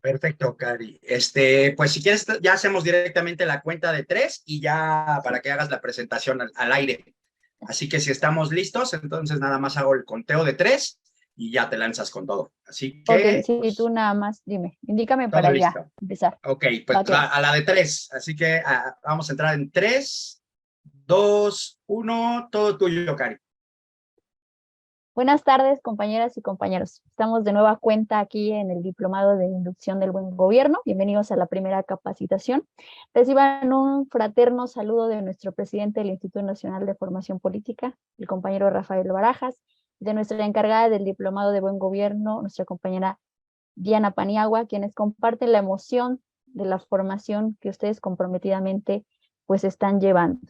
Perfecto, Cari. Pues si quieres, ya hacemos directamente la cuenta de tres y ya para que hagas la presentación al aire. Así que si estamos listos, entonces nada más hago el conteo de tres y ya te lanzas con todo. Así Ok, que, sí, tú pues, nada más dime, indícame todo para ya listo. empezar. Ok, pues Va que va. a la de tres. Así que vamos a entrar en tres, dos, uno, todo tuyo, Cari. Buenas tardes, compañeras y compañeros. Estamos de nueva cuenta aquí en el Diplomado de Inducción del Buen Gobierno. Bienvenidos a la primera capacitación. Reciban un fraterno saludo de nuestro presidente del Instituto Nacional de Formación Política, el compañero Rafael Barajas, de nuestra encargada del Diplomado de Buen Gobierno, nuestra compañera Diana Paniagua, quienes comparten la emoción de la formación que ustedes comprometidamente pues están llevando.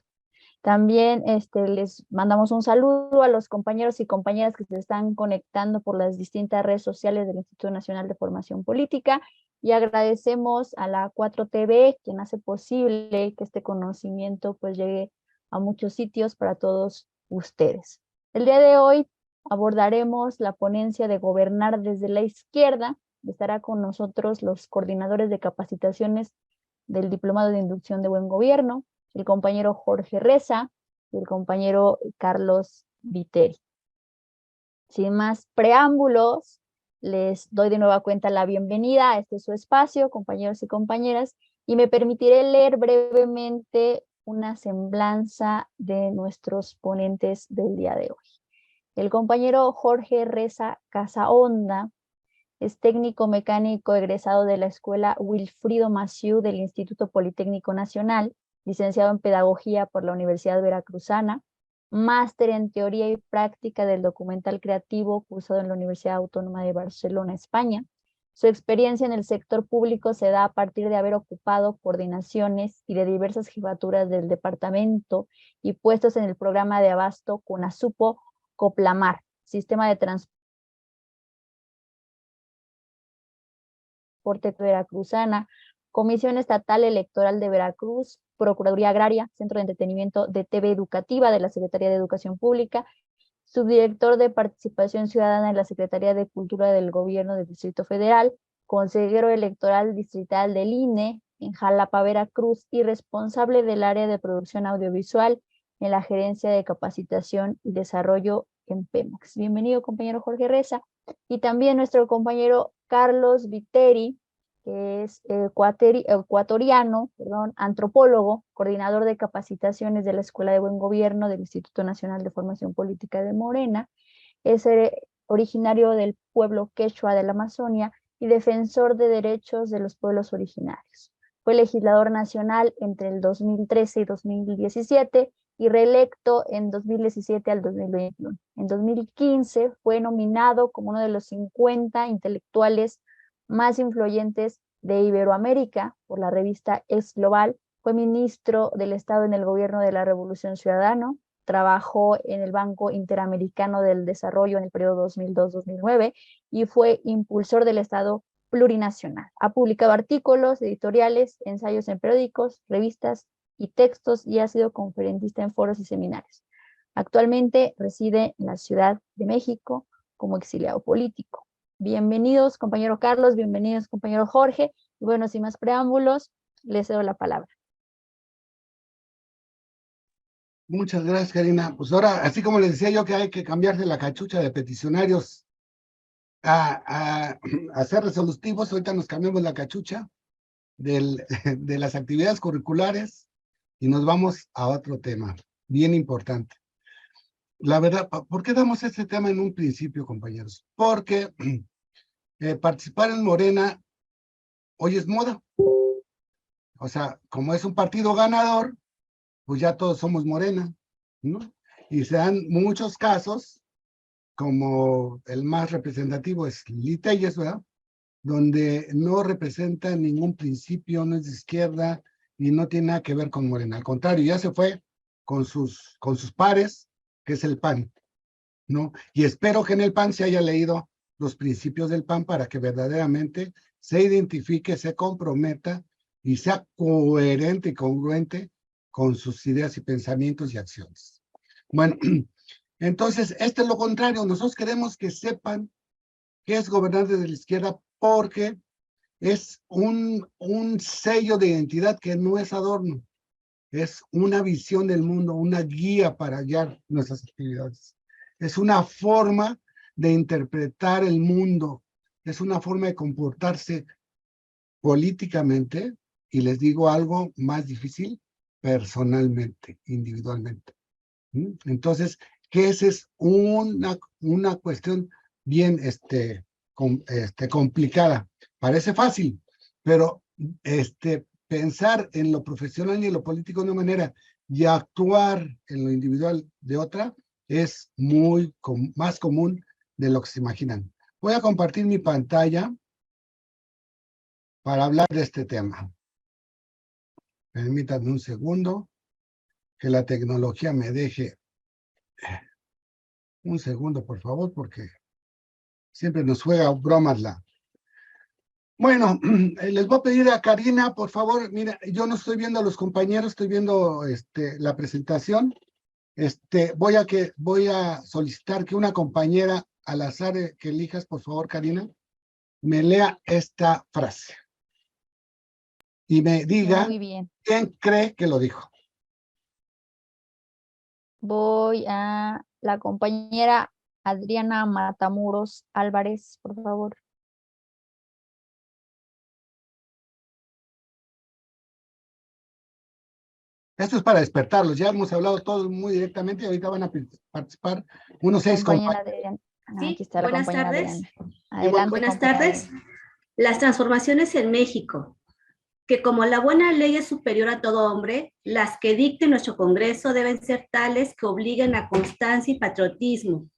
También les mandamos un saludo a los compañeros y compañeras que se están conectando por las distintas redes sociales del Instituto Nacional de Formación Política y agradecemos a la 4TV, quien hace posible que este conocimiento pues llegue a muchos sitios para todos ustedes. El día de hoy abordaremos la ponencia de Gobernar desde la Izquierda. Estará con nosotros los coordinadores de capacitaciones del Diplomado de Inducción de Buen Gobierno, el compañero Jorge Reza y el compañero Carlos Viteri. Sin más preámbulos, les doy de nueva cuenta la bienvenida a este su espacio, compañeros y compañeras, y me permitiré leer brevemente una semblanza de nuestros ponentes del día de hoy. El compañero Jorge Reza Casahonda es técnico mecánico egresado de la Escuela Wilfrido Massieu del Instituto Politécnico Nacional, licenciado en Pedagogía por la Universidad Veracruzana, máster en Teoría y Práctica del Documental Creativo cursado en la Universidad Autónoma de Barcelona, España. Su experiencia en el sector público se da a partir de haber ocupado coordinaciones y de diversas jefaturas del departamento y puestos en el programa de abasto CONASUPO Coplamar, Sistema de Transporte Veracruzana, Comisión Estatal Electoral de Veracruz, Procuraduría Agraria, Centro de Entretenimiento de TV Educativa de la Secretaría de Educación Pública, subdirector de Participación Ciudadana en la Secretaría de Cultura del Gobierno del Distrito Federal, consejero electoral distrital del INE en Jalapa, Veracruz, y responsable del área de producción audiovisual en la Gerencia de Capacitación y Desarrollo en Pemex. Bienvenido, compañero Jorge Reza. Y también nuestro compañero Carlos Viteri, que es ecuatoriano, antropólogo, coordinador de capacitaciones de la Escuela de Buen Gobierno del Instituto Nacional de Formación Política de Morena, es originario del pueblo quechua de la Amazonia y defensor de derechos de los pueblos originarios. Fue legislador nacional entre el 2013 y 2017 y reelecto en 2017 al 2021. En 2015 fue nominado como uno de los 50 intelectuales más influyentes de Iberoamérica por la revista Es Global. Fue ministro del Estado en el gobierno de la Revolución Ciudadana. Trabajó en el Banco Interamericano del Desarrollo en el periodo 2002-2009 y fue impulsor del Estado plurinacional. Ha publicado artículos, editoriales, ensayos en periódicos, revistas y textos y ha sido conferencista en foros y seminarios. Actualmente reside en la Ciudad de México como exiliado político. Bienvenidos, compañero Carlos, bienvenidos, compañero Jorge. Y bueno, sin más preámbulos, les cedo la palabra. Muchas gracias, Karina. Pues ahora, así como les decía yo que hay que cambiarse la cachucha de peticionarios a ser resolutivos, ahorita nos cambiamos la cachucha de las actividades curriculares y nos vamos a otro tema bien importante. La verdad, ¿por qué damos este tema en un principio, compañeros? Porque participar en Morena hoy es moda. O sea, como es un partido ganador, pues ya todos somos Morena, ¿no? Y se dan muchos casos, como el más representativo es Lili Telles, ¿verdad? Donde no representa ningún principio, no es de izquierda y no tiene nada que ver con Morena. Al contrario, ya se fue con sus pares, que es el PAN, ¿no? Y espero que en el PAN se haya leído los principios del PAN para que verdaderamente se identifique, se comprometa y sea coherente y congruente con sus ideas y pensamientos y acciones. Bueno, entonces, esto es lo contrario. Nosotros queremos que sepan qué es gobernar desde la izquierda porque es un sello de identidad que no es adorno, es una visión del mundo, una guía para hallar nuestras actividades. Es una forma de interpretar el mundo, es una forma de comportarse políticamente, y les digo algo más difícil, personalmente, individualmente. Entonces, que esa es una cuestión bien complicada. Parece fácil, pero pensar en lo profesional y en lo político de una manera y actuar en lo individual de otra es más común de lo que se imaginan. Voy a compartir mi pantalla para hablar de este tema. Permítanme un segundo, que la tecnología me deje. Un segundo, por favor, porque siempre nos juega bromas la. Bueno, les voy a pedir a Karina, por favor, mira, yo no estoy viendo a los compañeros, estoy viendo la presentación. Voy a solicitar que una compañera al azar que elijas, por favor, Karina, me lea esta frase y me diga Muy bien. quién cree que lo dijo. Voy a la compañera Adriana Matamoros Álvarez, por favor. Esto es para despertarlos, ya hemos hablado todos muy directamente y ahorita van a participar unos 6 Compañera compañeros. Adriana. Sí, Aquí está la buenas compañera tardes. Adriana. Adelante, Buenas compañera tardes. Adriana. Las transformaciones en México, que como la buena ley es superior a todo hombre, las que dicte nuestro Congreso deben ser tales que obliguen a constancia y patriotismo,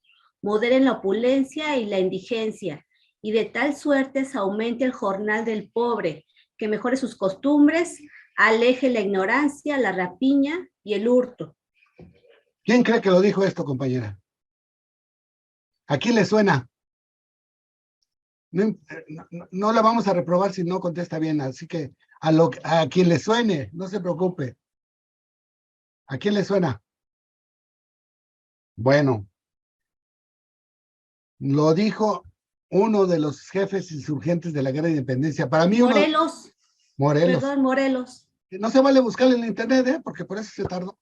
moderen la opulencia y la indigencia, y de tal suerte se aumente el jornal del pobre, que mejore sus costumbres, aleje la ignorancia, la rapiña y el hurto. ¿Quién cree que lo dijo esto, compañera? ¿A quién le suena? No la vamos a reprobar si no contesta bien, así que a quien le suene, no se preocupe. ¿A quién le suena? Bueno, lo dijo uno de los jefes insurgentes de la Guerra de Independencia. Para mí, Morelos. Morelos. Perdón, Morelos. No se vale buscarlo en internet, porque por eso se tardó.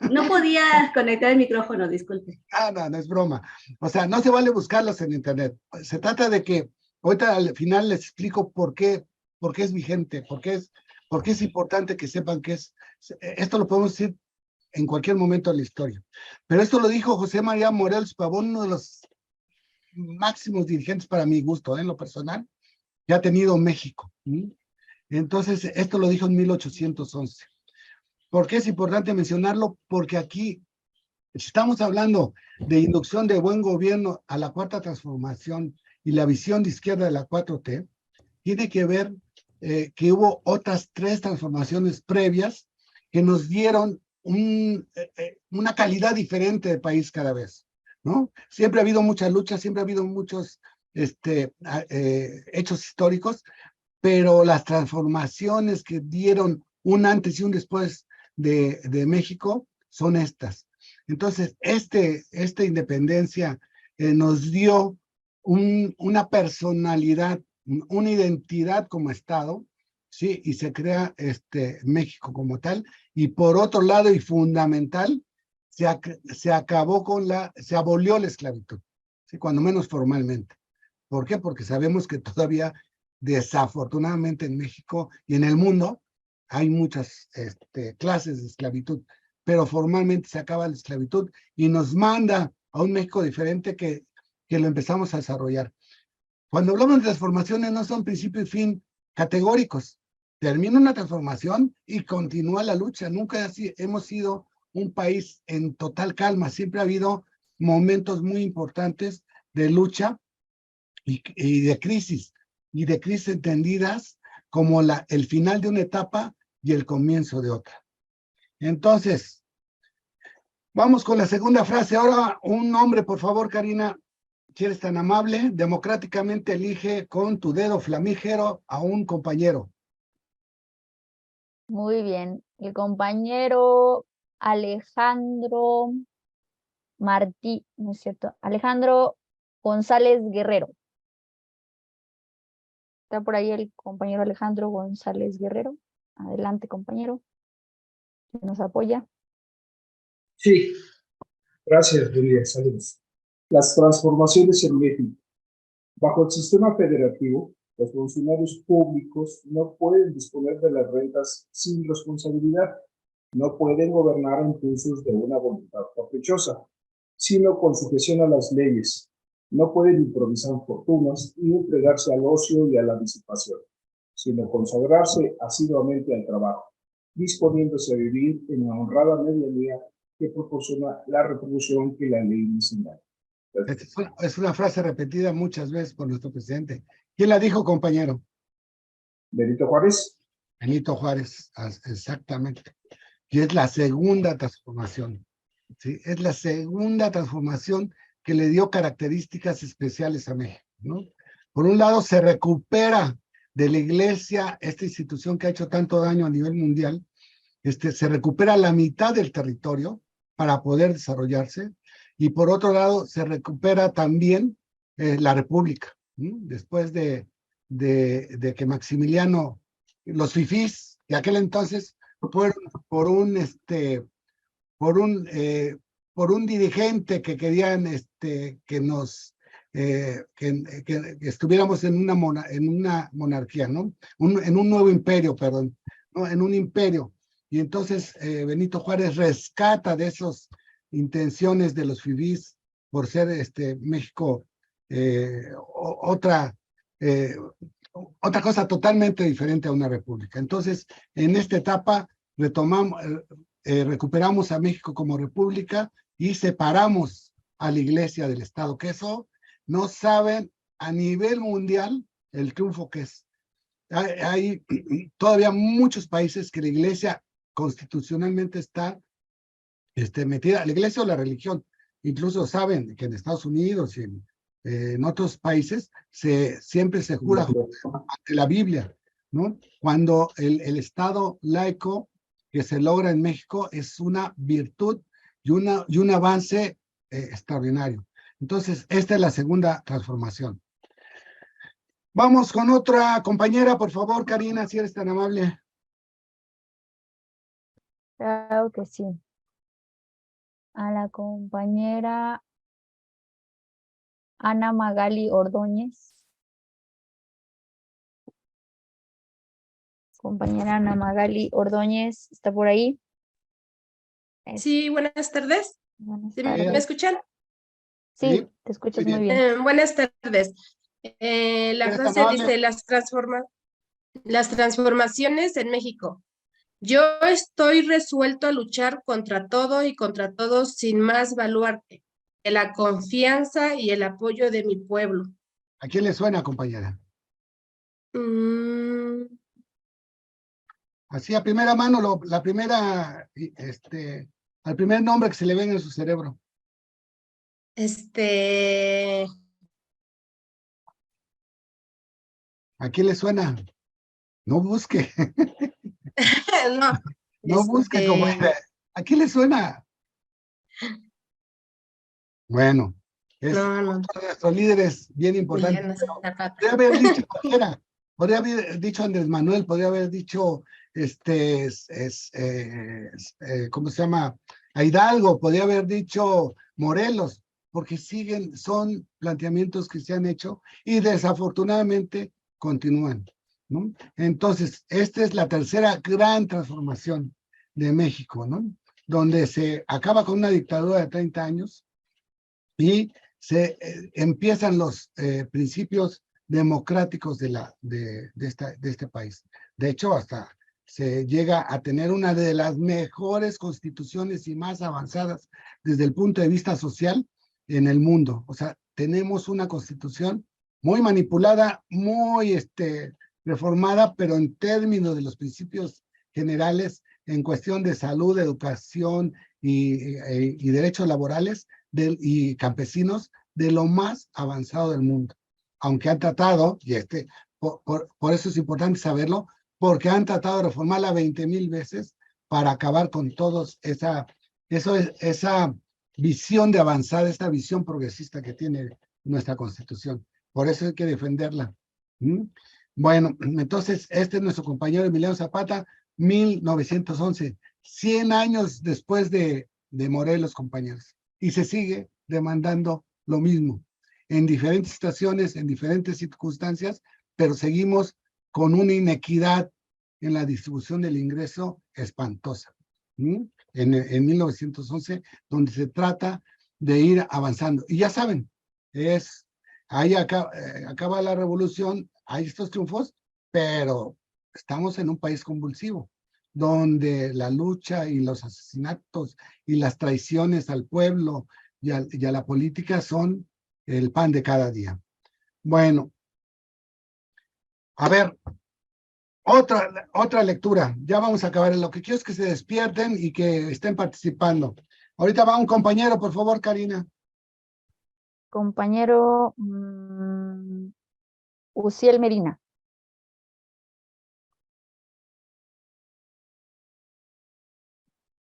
No podía conectar el micrófono, disculpe. No es broma. O sea, no se vale buscarlos en internet. Se trata de que ahorita al final les explico por qué es vigente, por qué es importante que sepan que esto lo podemos decir en cualquier momento de la historia. Pero esto lo dijo José María Morelos Pavón, uno de los máximos dirigentes para mi gusto, en lo personal, que ha tenido México. Entonces, esto lo dijo en 1811. ¿Por qué es importante mencionarlo? Porque aquí estamos hablando de inducción de buen gobierno a la cuarta transformación y la visión de izquierda de la 4T, tiene que ver que hubo otras 3 transformaciones previas que nos dieron una calidad diferente de país cada vez, ¿no? Siempre ha habido muchas luchas, siempre ha habido muchos hechos históricos, pero las transformaciones que dieron un antes y un después de México son estas. Entonces, esta independencia nos dio una personalidad, una identidad como Estado, ¿sí? Y se crea México como tal. Y por otro lado, y fundamental, se abolió la esclavitud, ¿sí? Cuando menos formalmente. ¿Por qué? Porque sabemos que todavía, desafortunadamente en México y en el mundo, hay muchas clases de esclavitud, pero formalmente se acaba la esclavitud y nos manda a un México diferente que lo empezamos a desarrollar. Cuando hablamos de transformaciones, no son principio y fin categóricos. Termina una transformación y continúa la lucha. Nunca hemos sido un país en total calma. Siempre ha habido momentos muy importantes de lucha y de crisis entendidas como el final de una etapa y el comienzo de otra. Entonces, vamos con la segunda frase. Ahora, un nombre, por favor, Karina, si eres tan amable, democráticamente elige con tu dedo flamígero a un compañero. Muy bien. El compañero Alejandro Martí, ¿no es cierto? Alejandro González Guerrero. Está por ahí el compañero Alejandro González Guerrero. Adelante, compañero. ¿Nos apoya? Sí, gracias, Julia. Saludos. Las transformaciones en México. Bajo el sistema federativo, los funcionarios públicos no pueden disponer de las rentas sin responsabilidad. No pueden gobernar a impulsos de una voluntad caprichosa, sino con sujeción a las leyes. No pueden improvisar fortunas ni entregarse al ocio y a la disipación, sino consagrarse asiduamente al trabajo, disponiéndose a vivir en la honrada medianía que proporciona la retribución que la ley diseña. Es una frase repetida muchas veces por nuestro presidente. ¿Quién la dijo, compañero? Benito Juárez. Benito Juárez, exactamente. Y es la segunda transformación, ¿sí? Es la segunda transformación que le dio características especiales a México, ¿no? Por un lado, se recupera de la iglesia, esta institución que ha hecho tanto daño a nivel mundial, se recupera la mitad del territorio para poder desarrollarse, y por otro lado, se recupera también la república, ¿no? Después de que Maximiliano, los fifís de aquel entonces, fueron por un dirigente que querían que nos que estuviéramos en una monarquía, ¿no? En un nuevo imperio, perdón, ¿no? En un imperio. Y entonces Benito Juárez rescata de esas intenciones de los fifís por ser México otra cosa totalmente diferente a una república. Entonces, en esta etapa recuperamos a México como república y separamos a la iglesia del Estado, que eso no saben a nivel mundial el triunfo que es. Hay todavía muchos países que la iglesia constitucionalmente está metida, la iglesia o la religión. Incluso saben que en Estados Unidos y en otros países siempre se jura ante la Biblia, ¿no? Cuando el Estado laico que se logra en México es una virtud y un avance extraordinario. Entonces, esta es la segunda transformación. Vamos con otra compañera, por favor, Karina, si eres tan amable. Claro que sí. A la compañera Ana Magali Ordóñez. Compañera Ana Magali Ordóñez, ¿está por ahí? Sí, buenas tardes. Buenas ¿Me tardes. escuchan? Sí, te escuchas muy bien. Buenas tardes. La ¿Eres frase amable? dice las transformaciones en México. Yo estoy resuelto a luchar contra todo y contra todos sin más baluarte de la confianza y el apoyo de mi pueblo. ¿A quién le suena, compañera? Así a primera mano, al primer nombre que se le venga en su cerebro. ¿A quién le suena? No busque. No, No busque, compañera. ¿A quién le suena? Bueno, es no. uno de nuestros líderes bien importante. Juliana Zapata. Podría haber dicho cualquiera. Podría haber dicho Andrés Manuel, podría haber dicho ¿cómo se llama? A Hidalgo, podría haber dicho Morelos, porque son planteamientos que se han hecho y desafortunadamente continúan, ¿no? Entonces, esta es la tercera gran transformación de México, ¿no? Donde se acaba con una dictadura de 30 años y se empiezan los principios democráticos de este país. De hecho, hasta se llega a tener una de las mejores constituciones y más avanzadas desde el punto de vista social en el mundo. O sea, tenemos una constitución muy manipulada, muy reformada, pero en términos de los principios generales en cuestión de salud, educación y derechos laborales y campesinos, de lo más avanzado del mundo. Aunque han tratado, y por eso es importante saberlo, porque han tratado de reformarla 20,000 veces para acabar con todos esa visión de avanzada, esta visión progresista que tiene nuestra Constitución. Por eso hay que defenderla. Bueno, entonces este es nuestro compañero Emiliano Zapata, 1911, 100 años después de Morelos, compañeros, y se sigue demandando lo mismo, en diferentes situaciones, en diferentes circunstancias, pero seguimos con una inequidad en la distribución del ingreso espantosa. En 1911, donde se trata de ir avanzando. Y ya saben, ahí acaba la revolución, hay estos triunfos, pero estamos en un país convulsivo, donde la lucha y los asesinatos y las traiciones al pueblo y a la política son el pan de cada día. Bueno, a ver, otra lectura. Ya vamos a acabar. Lo que quiero es que se despierten y que estén participando. Ahorita va un compañero, por favor, Karina. Compañero Uciel Medina.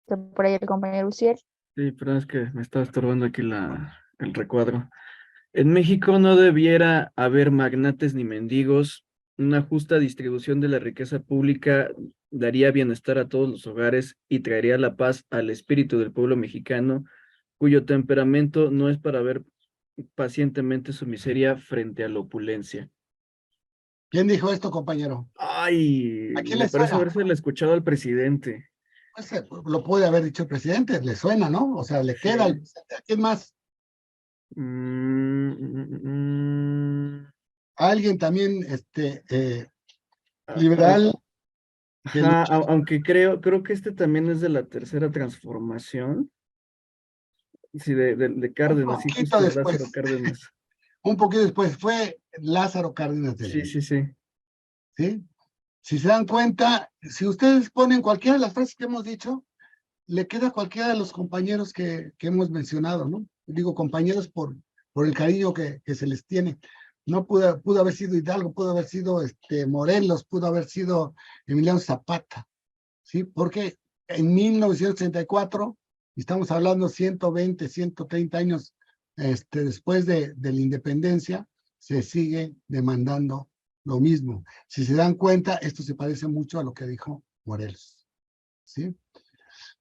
¿Está por ahí el compañero Uciel? Sí, pero es que me está estorbando aquí el recuadro. En México no debiera haber magnates ni mendigos. Una justa distribución de la riqueza pública daría bienestar a todos los hogares y traería la paz al espíritu del pueblo mexicano, cuyo temperamento no es para ver pacientemente su miseria frente a la opulencia. ¿Quién dijo esto, compañero? Ay, ¿A quién me le parece suena? haberse escuchado al presidente. Pues, lo puede haber dicho el presidente, le suena, ¿no? O sea, le queda al presidente. ¿A quién más? Alguien también, liberal, que Ajá, aunque creo que este también es de la tercera transformación. Sí, de un Cárdenas, sí, poquito justo de Lázaro después, Cárdenas. un poquito después, fue Lázaro Cárdenas de Sí, León, sí, sí. ¿sí? Si se dan cuenta, si ustedes ponen cualquiera de las frases que hemos dicho, le queda a cualquiera de los compañeros que hemos mencionado, ¿no? Digo compañeros por el cariño que se les tiene. No pudo haber sido Hidalgo, pudo haber sido Morelos, pudo haber sido Emiliano Zapata, ¿sí? Porque en 1934, estamos hablando 120, 130 años después de la independencia, se sigue demandando lo mismo. Si se dan cuenta, esto se parece mucho a lo que dijo Morelos, ¿sí?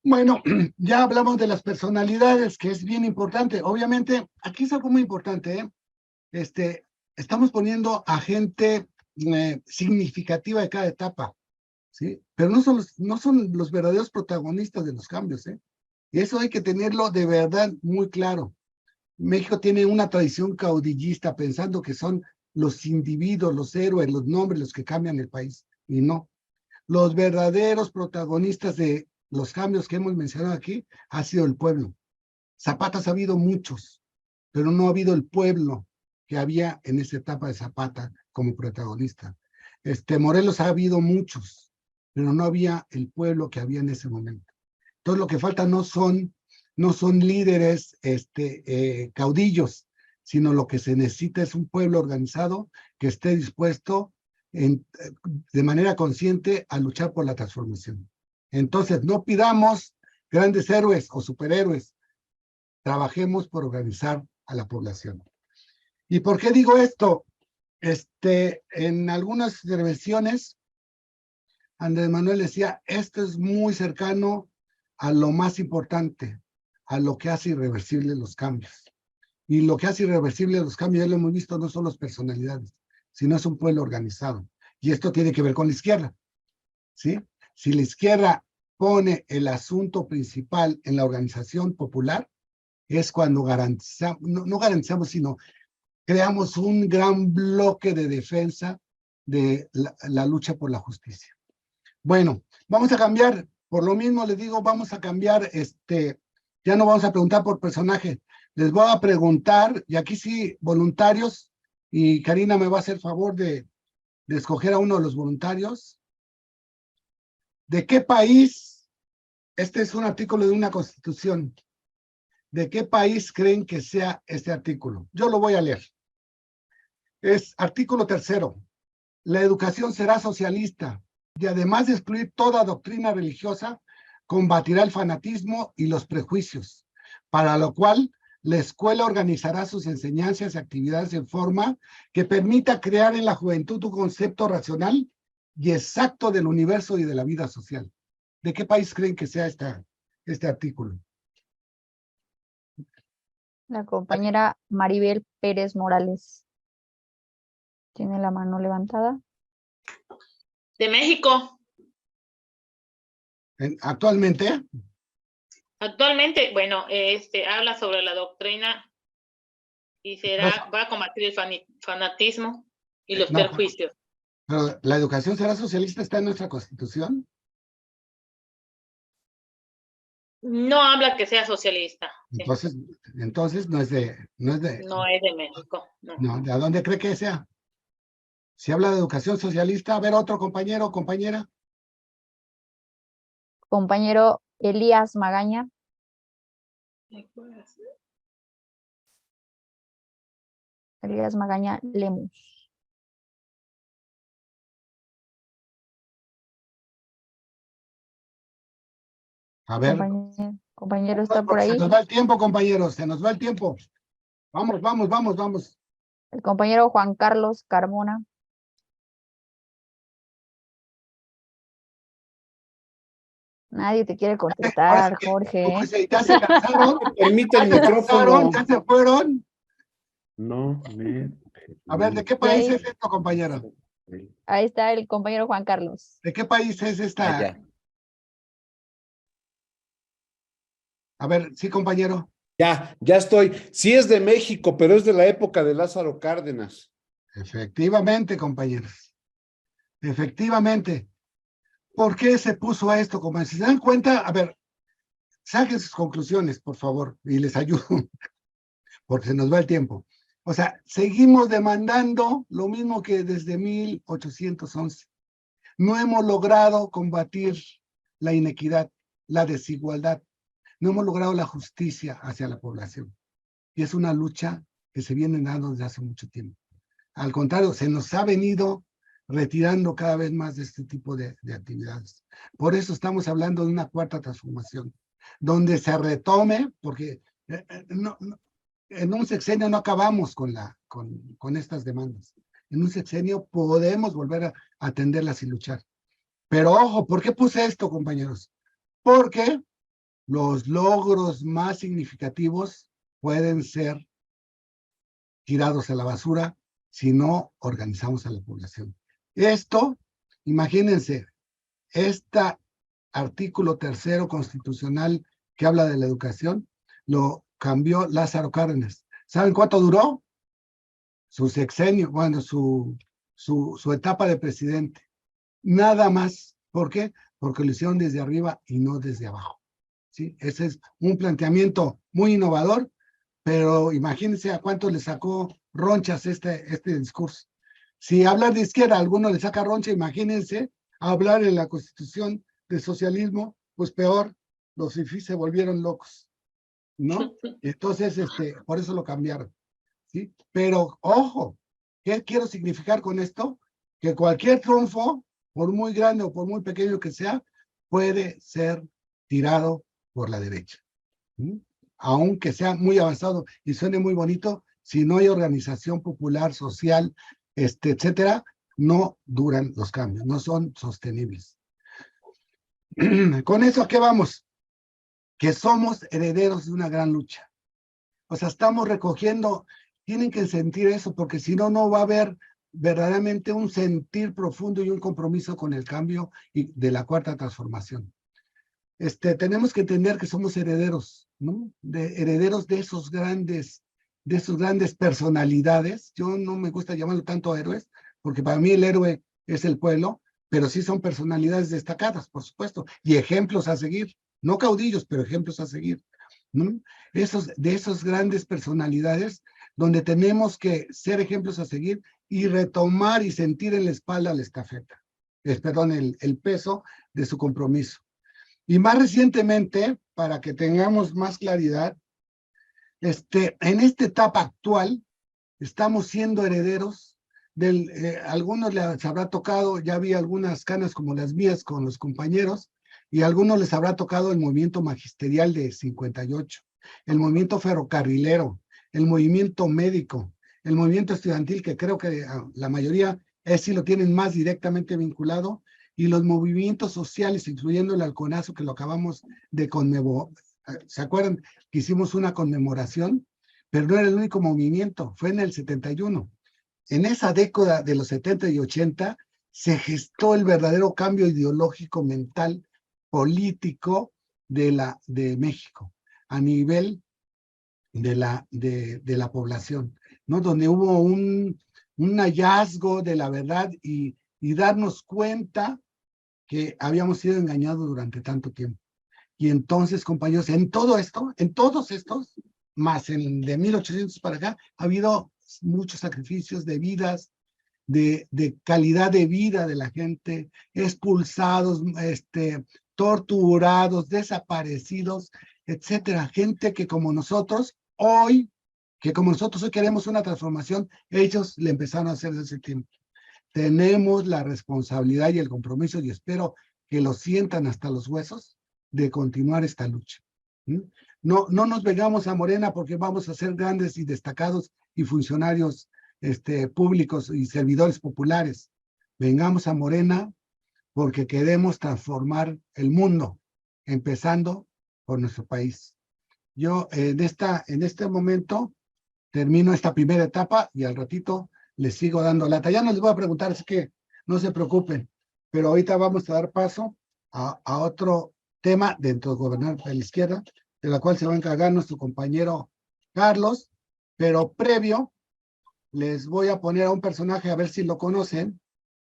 Bueno, ya hablamos de las personalidades, que es bien importante. Obviamente, aquí es algo muy importante, ¿eh? Estamos poniendo a gente significativa de cada etapa, ¿sí? Pero no son los verdaderos protagonistas de los cambios, ¿eh? Y eso hay que tenerlo de verdad muy claro. México tiene una tradición caudillista, pensando que son los individuos, los héroes, los nombres los que cambian el país, y no. Los verdaderos protagonistas de los cambios que hemos mencionado aquí ha sido el pueblo. Zapata ha habido muchos, pero no ha habido el pueblo que había en esa etapa de Zapata como protagonista. Morelos ha habido muchos, pero no había el pueblo que había en ese momento. Entonces lo que falta no son líderes caudillos, sino lo que se necesita es un pueblo organizado que esté dispuesto de manera consciente a luchar por la transformación. Entonces, no pidamos grandes héroes o superhéroes, trabajemos por organizar a la población. ¿Y por qué digo esto? En algunas intervenciones, Andrés Manuel decía, esto es muy cercano a lo más importante, a lo que hace irreversible los cambios. Y lo que hace irreversible los cambios, ya lo hemos visto, no son las personalidades, sino es un pueblo organizado. Y esto tiene que ver con la izquierda, ¿sí? Si la izquierda pone el asunto principal en la organización popular, es cuando garantizamos, no garantizamos, sino creamos un gran bloque de defensa de la lucha por la justicia. Bueno, vamos a cambiar, por lo mismo les digo, vamos a cambiar, ya no vamos a preguntar por personaje, les voy a preguntar, y aquí sí, voluntarios, y Karina me va a hacer favor de escoger a uno de los voluntarios. ¿De qué país? Este es un artículo de una constitución. ¿De qué país creen que sea este artículo? Yo lo voy a leer. Es artículo 3º. La educación será socialista y además de excluir toda doctrina religiosa, combatirá el fanatismo y los prejuicios, para lo cual la escuela organizará sus enseñanzas y actividades en forma que permita crear en la juventud un concepto racional y exacto del universo y de la vida social. ¿De qué país creen que sea este artículo? La compañera Maribel Pérez Morales tiene la mano levantada. De México. Actualmente. Actualmente, bueno, habla sobre la doctrina y va a combatir el fanatismo y los perjuicios. Pero ¿la educación será socialista? ¿Está en nuestra Constitución? No habla que sea socialista. Entonces no es de México. No, ¿de dónde cree que sea? Si habla de educación socialista, a ver, otro compañero o compañera. Compañero Elías Magaña. Elías Magaña Lemus. A ver. Compañero está por ahí. Se nos va el tiempo, compañeros, se nos va el tiempo. Vamos. El compañero Juan Carlos Carmona. Nadie te quiere contestar, Jorge. Ya se cansaron. Permite el micrófono. Ya se fueron. No, A ver, ¿de qué país es esto, compañero? Ahí está el compañero Juan Carlos. ¿De qué país es esta? Allá. A ver, sí, compañero. Ya estoy. Sí es de México, pero es de la época de Lázaro Cárdenas. Efectivamente, compañeros. Efectivamente. ¿Por qué se puso a esto? Como si se dan cuenta, a ver, saquen sus conclusiones, por favor, y les ayudo, porque se nos va el tiempo. O sea, seguimos demandando lo mismo que desde 1811. No hemos logrado combatir la inequidad, la desigualdad. No hemos logrado la justicia hacia la población. Y es una lucha que se viene dando desde hace mucho tiempo. Al contrario, se nos ha venido retirando cada vez más de este tipo de actividades. Por eso estamos hablando de una cuarta transformación, donde se retome, porque en un sexenio no acabamos con estas demandas. En un sexenio podemos volver a atenderlas y luchar. Pero ojo, ¿por qué puse esto, compañeros? Porque los logros más significativos pueden ser tirados a la basura si no organizamos a la población. Esto, imagínense, este artículo 3º constitucional que habla de la educación, lo cambió Lázaro Cárdenas. ¿Saben cuánto duró? Su sexenio, bueno, su etapa de presidente. Nada más. ¿Por qué? Porque lo hicieron desde arriba y no desde abajo. ¿Sí? Ese es un planteamiento muy innovador, pero imagínense a cuánto le sacó ronchas este discurso. Si hablar de izquierda a alguno le saca roncha, imagínense hablar en la Constitución de socialismo, pues peor, los fifís se volvieron locos, ¿no? Entonces, por eso lo cambiaron, ¿sí? Pero, ojo, ¿qué quiero significar con esto? Que cualquier triunfo, por muy grande o por muy pequeño que sea, puede ser tirado por la derecha. ¿Sí? Aunque sea muy avanzado y suene muy bonito, si no hay organización popular, social, etcétera, no duran los cambios, no son sostenibles. Con eso, ¿a qué vamos? Que somos herederos de una gran lucha. O sea, estamos recogiendo, tienen que sentir eso, porque si no, no va a haber verdaderamente un sentir profundo y un compromiso con el cambio y de la cuarta transformación. Tenemos que entender que somos herederos, ¿no? Herederos de esos grandes personalidades. Yo no me gusta llamarlo tanto héroes, porque para mí el héroe es el pueblo, pero sí son personalidades destacadas, por supuesto, y ejemplos a seguir, no caudillos, pero ejemplos a seguir, ¿no? De esos grandes personalidades donde tenemos que ser ejemplos a seguir y retomar y sentir en la espalda la estafeta, el peso de su compromiso. Y más recientemente, para que tengamos más claridad, en esta etapa actual, estamos siendo herederos algunos les habrá tocado, ya vi algunas canas como las mías con los compañeros, y a algunos les habrá tocado el movimiento magisterial de 58, el movimiento ferrocarrilero, el movimiento médico, el movimiento estudiantil, que creo que la mayoría sí lo tienen más directamente vinculado, y los movimientos sociales, incluyendo el halconazo que lo acabamos de conmemorar. ¿Se acuerdan que hicimos una conmemoración? Pero no era el único movimiento, fue en el 71. En esa década de los 70 y 80 se gestó el verdadero cambio ideológico, mental, político de México, a nivel de la población, ¿no? Donde hubo un hallazgo de la verdad y darnos cuenta que habíamos sido engañados durante tanto tiempo. Y entonces, compañeros, en todo esto, en todos estos, más de 1800 para acá, ha habido muchos sacrificios de vidas, de calidad de vida de la gente, expulsados, torturados, desaparecidos, etcétera. Gente que como nosotros hoy queremos una transformación, ellos le empezaron a hacer desde ese tiempo. Tenemos la responsabilidad y el compromiso, y espero que lo sientan hasta los huesos, de continuar esta lucha. No nos vengamos a Morena porque vamos a ser grandes y destacados y funcionarios públicos y servidores populares. Vengamos a Morena porque queremos transformar el mundo, empezando por nuestro país. Yo en este momento termino esta primera etapa y al ratito les sigo dando lata. Ya no les voy a preguntar, así que no se preocupen, pero ahorita vamos a dar paso a otro tema dentro de Gobernar para la Izquierda, de la cual se va a encargar nuestro compañero Carlos, pero previo les voy a poner a un personaje a ver si lo conocen,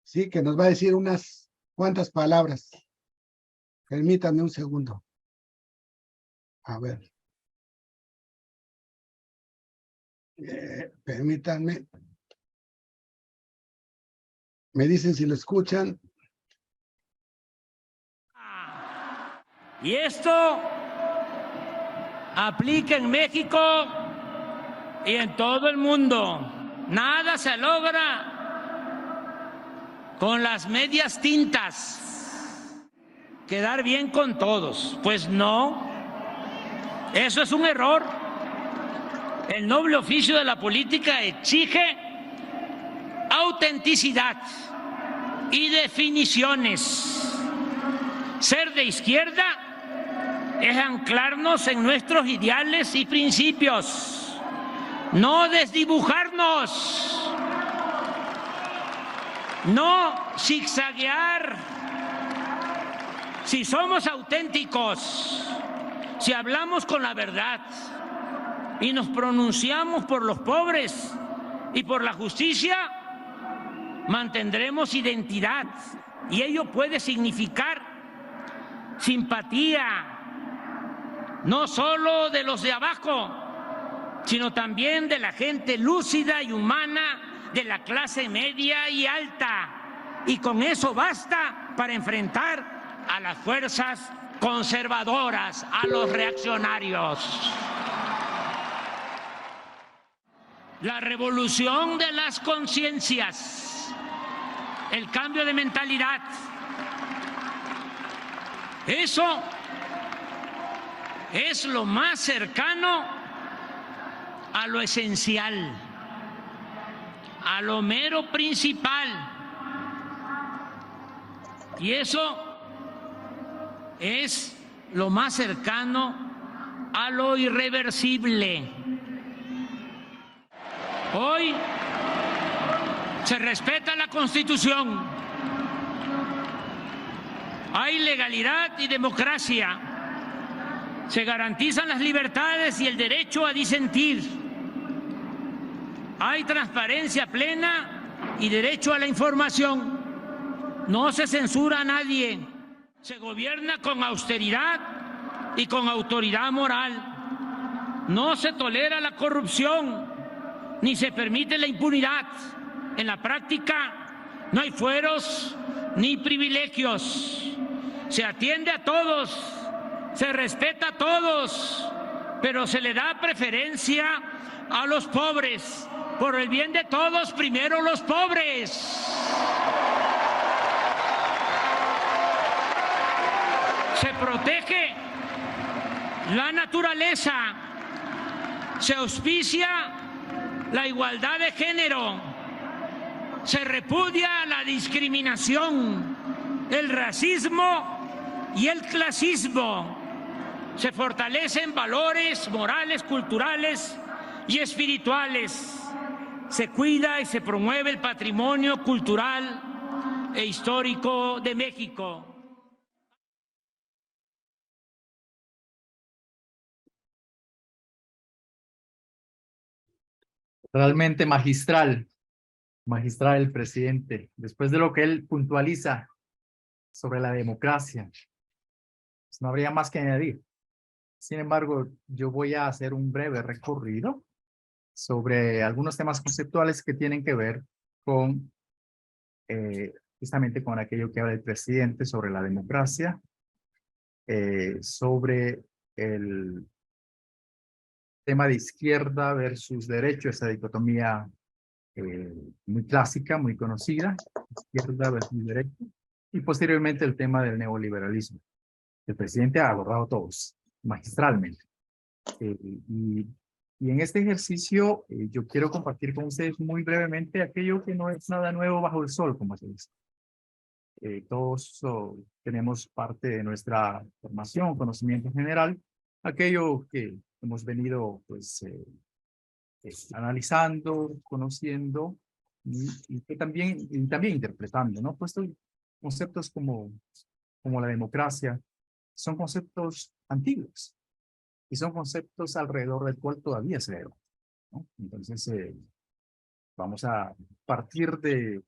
¿sí? Que nos va a decir unas cuantas palabras. Permítanme un segundo. A ver. Permítanme. Me dicen si lo escuchan. Y esto aplica en México y en todo el mundo. Nada se logra con las medias tintas. Quedar bien con todos. Pues no. Eso es un error. El noble oficio de la política exige autenticidad y definiciones. Ser de izquierda es anclarnos en nuestros ideales y principios, no desdibujarnos, no zigzaguear. Si somos auténticos, si hablamos con la verdad y nos pronunciamos por los pobres y por la justicia, mantendremos identidad, y ello puede significar simpatía, no solo de los de abajo, sino también de la gente lúcida y humana de la clase media y alta. Y con eso basta para enfrentar a las fuerzas conservadoras, a los reaccionarios. La revolución de las conciencias, el cambio de mentalidad, eso es lo más cercano a lo esencial, a lo mero principal. Y eso es lo más cercano a lo irreversible. Hoy se respeta la Constitución, hay legalidad y democracia, se garantizan las libertades y el derecho a disentir, hay transparencia plena y derecho a la información, no se censura a nadie, se gobierna con austeridad y con autoridad moral, no se tolera la corrupción ni se permite la impunidad. En la práctica no hay fueros ni privilegios. Se atiende a todos, se respeta a todos, pero se le da preferencia a los pobres. Por el bien de todos, primero los pobres. Se protege la naturaleza, se auspicia la igualdad de género, se repudia la discriminación, el racismo y el clasismo, se fortalecen valores morales, culturales y espirituales, se cuida y se promueve el patrimonio cultural e histórico de México. Realmente magistral el presidente, después de lo que él puntualiza sobre la democracia, pues no habría más que añadir. Sin embargo, yo voy a hacer un breve recorrido sobre algunos temas conceptuales que tienen que ver con justamente con aquello que habla el presidente sobre la democracia, sobre el tema de izquierda versus derecho, esa dicotomía muy clásica, muy conocida, izquierda versus derecho, y posteriormente el tema del neoliberalismo. El presidente ha abordado todos, magistralmente. Y en este ejercicio yo quiero compartir con ustedes muy brevemente aquello que no es nada nuevo bajo el sol, como se dice. Todos tenemos parte de nuestra formación, conocimiento general, aquello que hemos venido pues analizando, conociendo y que también interpretando, ¿no? Pues conceptos como la democracia son conceptos antiguos y son conceptos alrededor del cual todavía se debate, ¿no? Entonces vamos a partir de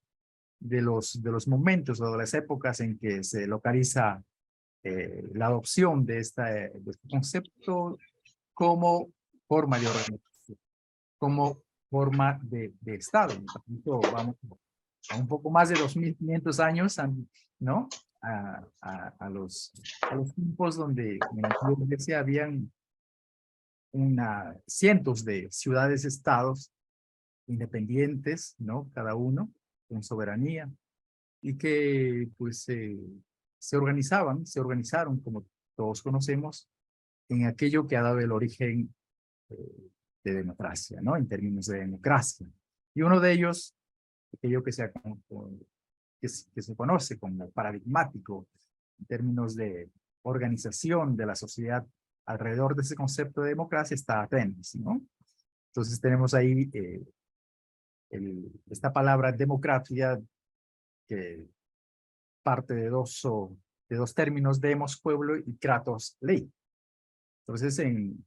los momentos o de las épocas en que se localiza la adopción de este concepto como forma de organización, como forma de Estado. Vamos a un poco más de 2500 años, ¿no? A los tiempos donde en la iglesia habían cientos de ciudades-estados independientes, ¿no? Cada uno con soberanía, y que pues se organizaron, como todos conocemos, en aquello que ha dado el origen de democracia, ¿no? En términos de democracia. Y uno de ellos, aquello que se conoce como paradigmático en términos de organización de la sociedad alrededor de ese concepto de democracia, está Atenas, ¿no? Entonces tenemos ahí esta palabra democracia, que parte de dos términos, demos, pueblo, y kratos, ley. Entonces en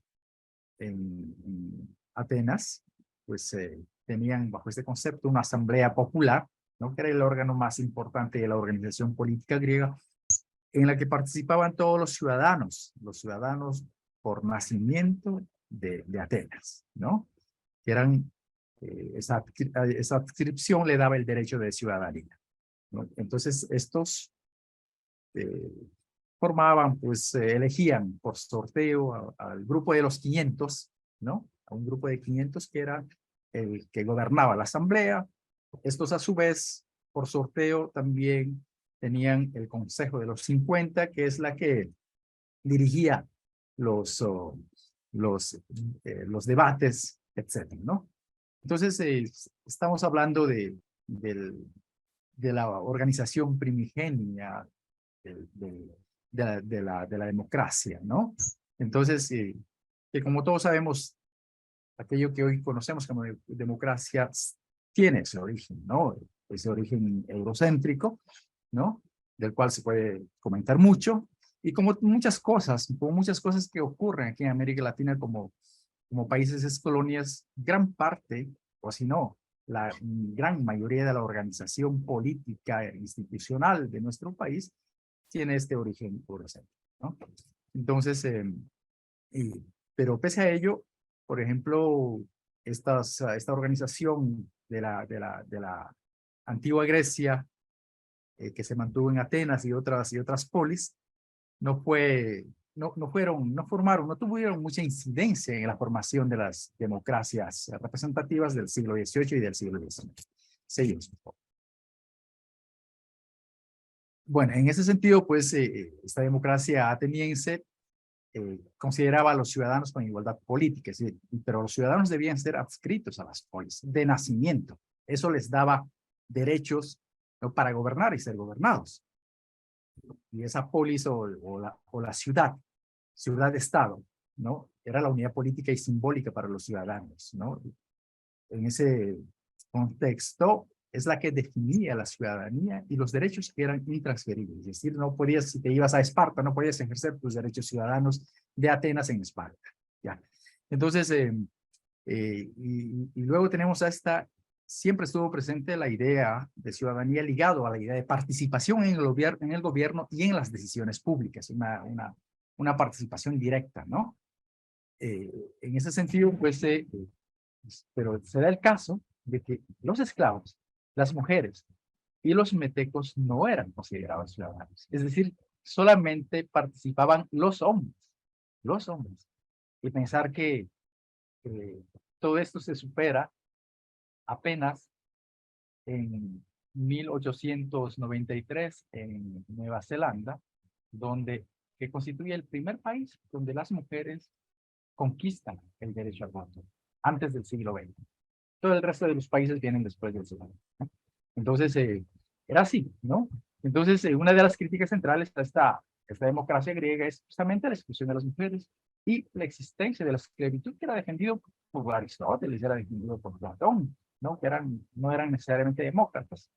Atenas, pues tenían bajo este concepto una asamblea popular, ¿no? Que era el órgano más importante de la organización política griega, en la que participaban todos los ciudadanos por nacimiento de Atenas, ¿no? Que eran, esa adscripción le daba el derecho de ciudadanía, ¿no? Entonces estos formaban, pues elegían por sorteo al grupo de los 500, ¿no? A un grupo de 500 que era el que gobernaba la asamblea. Estos a su vez, por sorteo, también tenían el consejo de los 50, que es la que dirigía los debates, etcétera, ¿no? Entonces, estamos hablando de la organización primigenia de la democracia, ¿no? Entonces, que como todos sabemos, aquello que hoy conocemos como democracia tiene ese origen, ¿no? Ese origen eurocéntrico, ¿no? Del cual se puede comentar mucho, y como muchas cosas que ocurren aquí en América Latina como países ex colonias, gran parte, o si no, la gran mayoría de la organización política e institucional de nuestro país tiene este origen eurocéntrico, ¿no? Entonces, pero pese a ello, por ejemplo, esta organización de la antigua Grecia, que se mantuvo en Atenas y otras polis, no tuvieron mucha incidencia en la formación de las democracias representativas del siglo XVIII y del siglo XIX. Seguimos, por favor. Bueno, en ese sentido, pues, esta democracia ateniense consideraba a los ciudadanos con igualdad política, pero los ciudadanos debían ser adscritos a las polis de nacimiento. Eso les daba derechos, ¿no?, para gobernar y ser gobernados. Y esa polis o la ciudad-estado, ¿no?, era la unidad política y simbólica para los ciudadanos, ¿no? En ese contexto es la que definía la ciudadanía y los derechos que eran intransferibles. Es decir, no podías, si te ibas a Esparta, no podías ejercer tus derechos ciudadanos de Atenas en Esparta. ¿Ya? Entonces, y luego tenemos a siempre estuvo presente la idea de ciudadanía ligado a la idea de participación en el gobierno y en las decisiones públicas, una participación directa, ¿no? En ese sentido, pues, pero se da el caso de que los esclavos, las mujeres y los metecos no eran considerados ciudadanos. Es decir, solamente participaban los hombres. Y pensar que todo esto se supera apenas en 1893 en Nueva Zelanda, que constituye el primer país donde las mujeres conquistan el derecho al voto, antes del siglo XX. Todo el resto de los países vienen después del siglo XX, ¿no? Entonces, era así, ¿no? Entonces, una de las críticas centrales a esta democracia griega es justamente la exclusión de las mujeres y la existencia de la esclavitud, que era defendido por Aristóteles, era defendido por Platón, ¿no? Que no eran necesariamente demócratas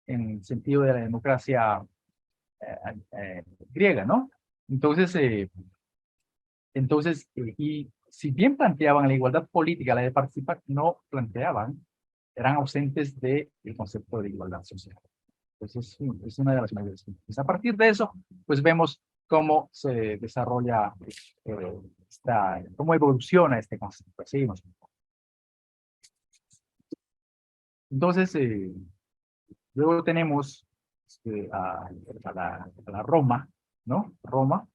en el sentido de la democracia griega, ¿no? Entonces, y si bien planteaban la igualdad política, la de participar, no planteaban, eran ausentes del concepto de igualdad social. Entonces, es una de las mayores críticas. A partir de eso, pues vemos cómo se desarrolla, cómo evoluciona este concepto. Seguimos. Entonces, luego tenemos a la Roma, ¿no? Roma,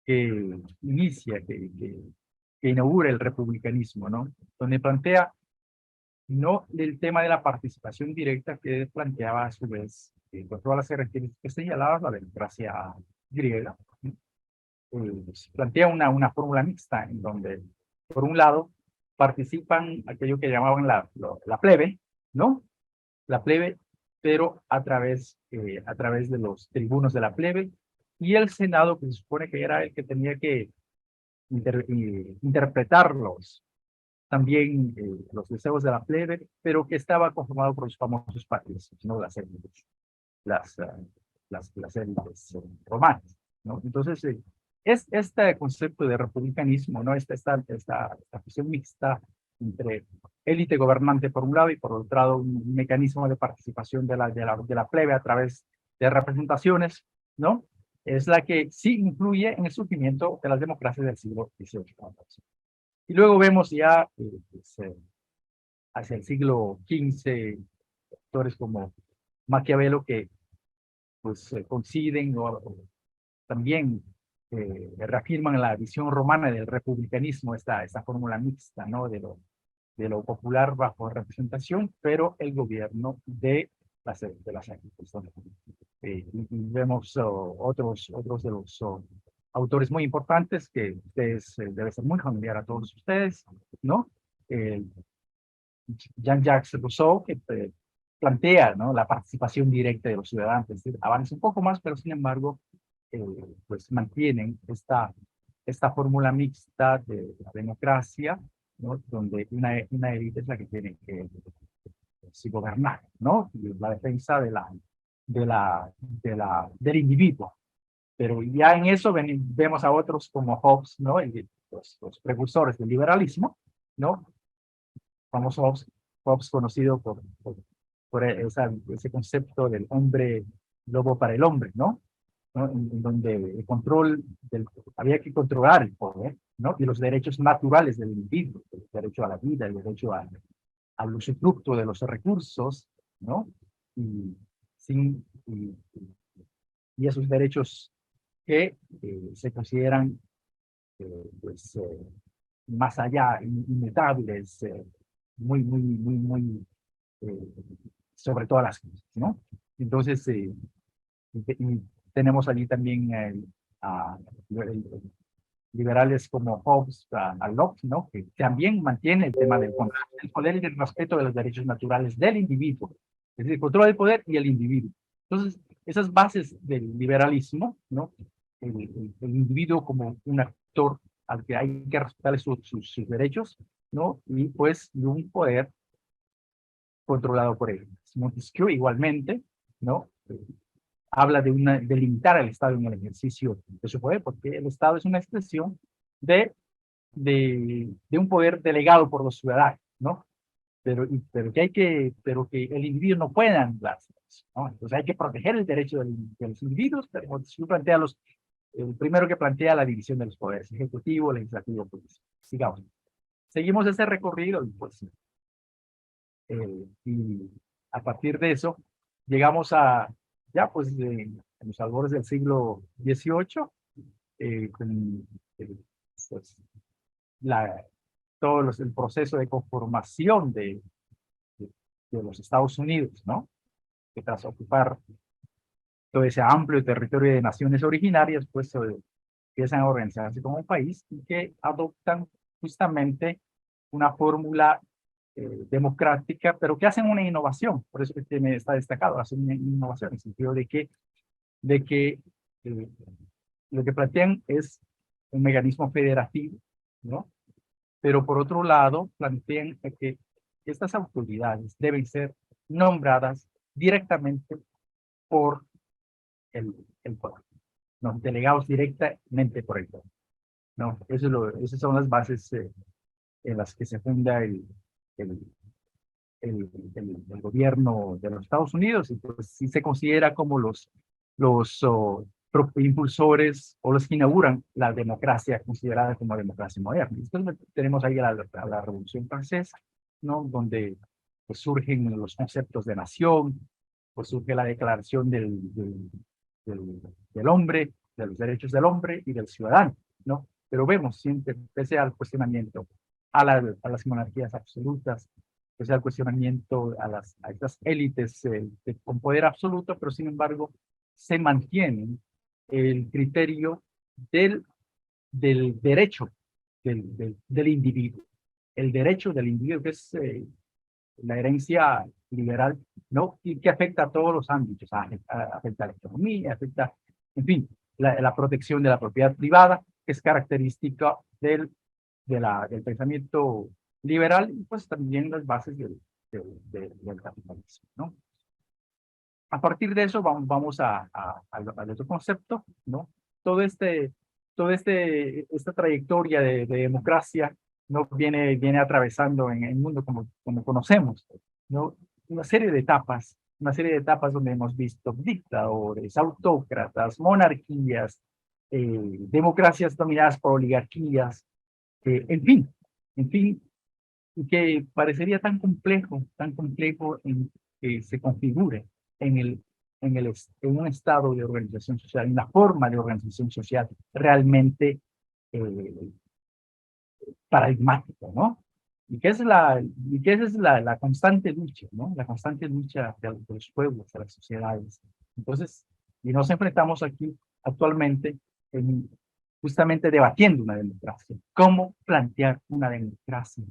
que inicia, que inaugura el republicanismo, ¿no? Donde plantea no el tema de la participación directa, que planteaba a su vez, con todas las características señaladas, la democracia griega. Plantea una fórmula mixta en donde, por un lado, participan aquello que llamaban la plebe, ¿no? La plebe, pero a través de los tribunos de la plebe, y el Senado, que se supone que era el que tenía que interpretarlos también los deseos de la plebe, pero que estaba conformado por los famosos patrios, ¿no? Las élites romanas, ¿no? Entonces, es este concepto de republicanismo, ¿no? Esta fusión mixta entre élite gobernante por un lado y por otro lado un mecanismo de participación de la plebe a través de representaciones, ¿no? Es la que sí influye en el surgimiento de las democracias del siglo XVIII. Y luego vemos ya hacia el siglo XV autores como Maquiavelo que pues coinciden o también reafirman la visión romana del republicanismo, esta fórmula mixta, ¿no? De lo popular bajo representación, pero el gobierno de las élites. Y vemos otros de los autores muy importantes que ustedes debe ser muy familiar a todos ustedes, ¿no? Jean-Jacques Rousseau, que plantea, ¿no?, la participación directa de los ciudadanos, es decir, avanza un poco más, pero sin embargo, pues mantienen esta fórmula mixta de la democracia, ¿no?, donde una élite es la que tiene que gobernar, ¿no? Y la defensa del individuo. Pero ya en eso vemos a otros como Hobbes, ¿no? Los precursores del liberalismo, ¿no? Famoso Hobbes conocido por ese concepto del hombre lobo para el hombre, ¿no? En donde el control había que controlar el poder, ¿no? Y los derechos naturales del individuo, el derecho a la vida, el derecho al usufructo de los recursos, ¿no? Y esos derechos que se consideran pues, más allá, inmutables, muy sobre todas las cosas, ¿no? Entonces, y tenemos allí también liberales como Hobbes, a Locke, ¿no? Que también mantiene el tema del control del poder y del respeto de los derechos naturales del individuo, es decir, el control del poder y el individuo. Entonces, esas bases del liberalismo, ¿no? El individuo como un actor al que hay que respetarle sus derechos, ¿no? Y pues un poder controlado por él. Montesquieu igualmente, ¿no? Habla de limitar al Estado en el ejercicio de su poder, porque el Estado es una expresión de un poder delegado por los ciudadanos, ¿no? Pero que el individuo no puede anularse, ¿no? Entonces hay que proteger el derecho de los individuos, pero Montesquieu plantea el primero que plantea la división de los poderes, ejecutivo, legislativo, político. Sigamos. Seguimos ese recorrido y pues y a partir de eso llegamos a ya pues en los albores del siglo XVIII con pues, el proceso de conformación de los Estados Unidos, ¿no? Que tras ocupar todo ese amplio territorio de naciones originarias, pues empiezan a organizarse como un país y que adoptan justamente una fórmula democrática, pero que hacen una innovación, por eso que está destacado, hacen una innovación, en el sentido de que lo que plantean es un mecanismo federativo, ¿no? Pero por otro lado, plantean que estas autoridades deben ser nombradas directamente por el pueblo, ¿no? Delegados directamente por el pueblo, ¿no? Esas son las bases en las que se funda el gobierno de los Estados Unidos, y pues sí se considera como los impulsores o los que inauguran la democracia considerada como democracia moderna. Después tenemos ahí a la Revolución Francesa, ¿no? Donde pues surgen los conceptos de nación, pues surge la declaración del hombre, de los derechos del hombre y del ciudadano, ¿no? Pero vemos siempre, pese al cuestionamiento a las monarquías absolutas, pese al cuestionamiento a estas élites con poder absoluto, pero sin embargo se mantiene el criterio del derecho del individuo. El derecho del individuo, que es la herencia liberal, ¿no? Y que afecta a todos los ámbitos, afecta a la economía, afecta, en fin, la protección de la propiedad privada, que es característica del pensamiento liberal, y pues también las bases del capitalismo, ¿no? A partir de eso vamos al otro concepto, ¿no? Esta trayectoria de democracia, ¿no? viene atravesando en el mundo como conocemos, ¿no? Una serie de etapas donde hemos visto dictadores, autócratas, monarquías, democracias dominadas por oligarquías, en fin, y que parecería tan complejo en que se configure en un estado de organización social, en una forma de organización social realmente paradigmática, ¿no? Y que esa es la constante lucha, ¿no? La constante lucha de los pueblos, de las sociedades. Entonces, y nos enfrentamos aquí actualmente justamente debatiendo una democracia. ¿Cómo plantear una democracia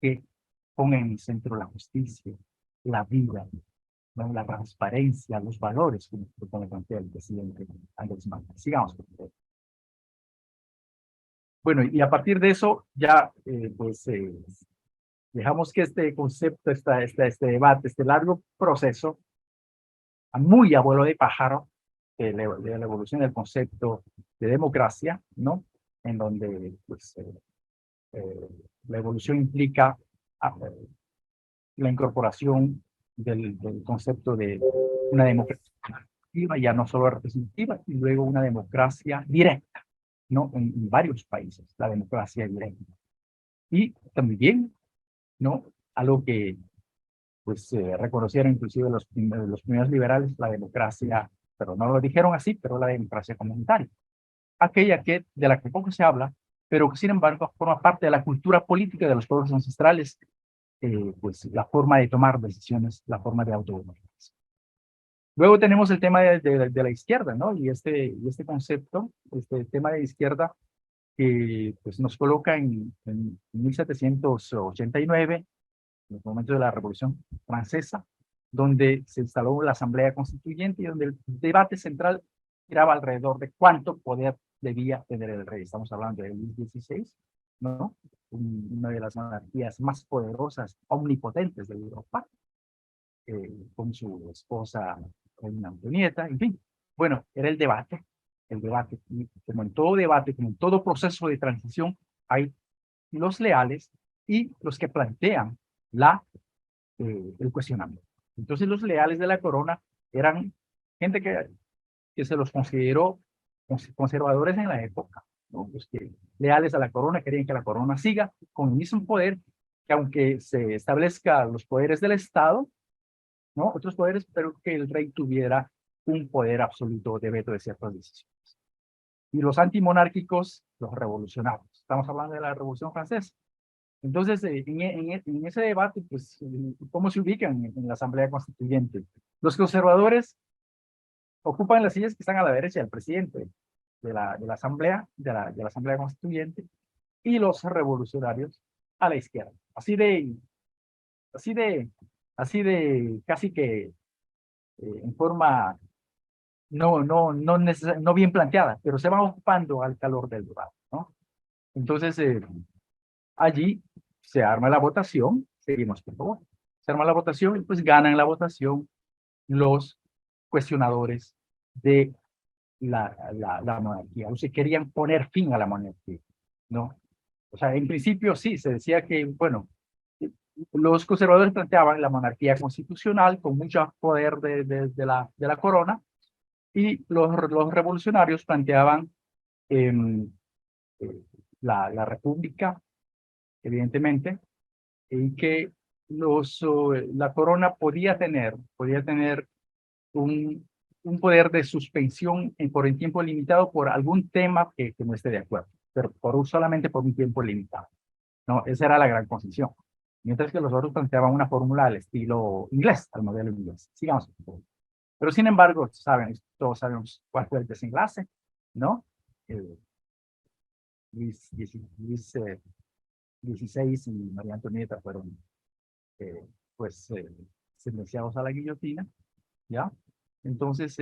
que ponga en el centro la justicia, la vida, ¿no? La transparencia, los valores, como plantea el presidente Andrés Manuel? Sigamos, por favor. Bueno, y a partir de eso ya dejamos que este concepto, este debate, este largo proceso, muy abuelo de pájaro, de la evolución del concepto de democracia, ¿no? En donde pues, la evolución implica la incorporación del concepto de una democracia activa, ya no solo representativa, y luego una democracia directa, ¿no? En varios países, la democracia directa. Y también, ¿no? Algo que pues reconocieron inclusive los primeros liberales, la democracia, pero no lo dijeron así, pero la democracia comunitaria. Aquella de la que poco se habla, pero que sin embargo forma parte de la cultura política de los pueblos ancestrales, pues la forma de tomar decisiones, la forma de autogobernarse. Luego tenemos el tema de la izquierda, ¿no? Y este concepto, este tema de izquierda, que pues, nos coloca en 1789, en los momentos de la Revolución Francesa, donde se instaló la Asamblea Constituyente y donde el debate central giraba alrededor de cuánto poder debía tener el rey. Estamos hablando de Luis XVI, ¿no? Una de las monarquías más poderosas, omnipotentes de Europa, con su esposa Reina Antonieta, en fin. Bueno, era el debate, y como en todo debate, como en todo proceso de transición, hay los leales y los que plantean el cuestionamiento. Entonces los leales de la corona eran gente que se los consideró conservadores en la época, ¿no? Los que leales a la corona querían que la corona siga con el mismo poder, que aunque se establezca los poderes del Estado, ¿no? Otros poderes, pero que el rey tuviera un poder absoluto de veto de ciertas decisiones. Y los antimonárquicos, los revolucionarios. Estamos hablando de la Revolución Francesa. Entonces, en ese debate, pues, ¿cómo se ubican en la Asamblea Constituyente? Los conservadores ocupan las sillas que están a la derecha del presidente de la Asamblea, de la Asamblea Constituyente, y los revolucionarios a la izquierda. Así de casi que en forma no bien planteada, pero se van ocupando al calor del debate, ¿no? Entonces, allí se arma la votación, seguimos por favor, se arma la votación y pues ganan la votación los cuestionadores de la monarquía, o sea, querían poner fin a la monarquía, ¿no? O sea, en principio sí, se decía que, bueno, los conservadores planteaban la monarquía constitucional con mucho poder de la corona, y los revolucionarios planteaban la república, evidentemente, y que la corona podía tener un poder de suspensión por el tiempo limitado por algún tema que no esté de acuerdo, pero solamente por un tiempo limitado. No, esa era la gran concesión. Mientras que los otros planteaban una fórmula al estilo inglés, al modelo inglés. Sigamos. Pero sin embargo, todos sabemos cuál fue el desenlace, ¿no? Luis XVI y María Antonieta fueron, sentenciados a la guillotina, ¿ya? Entonces,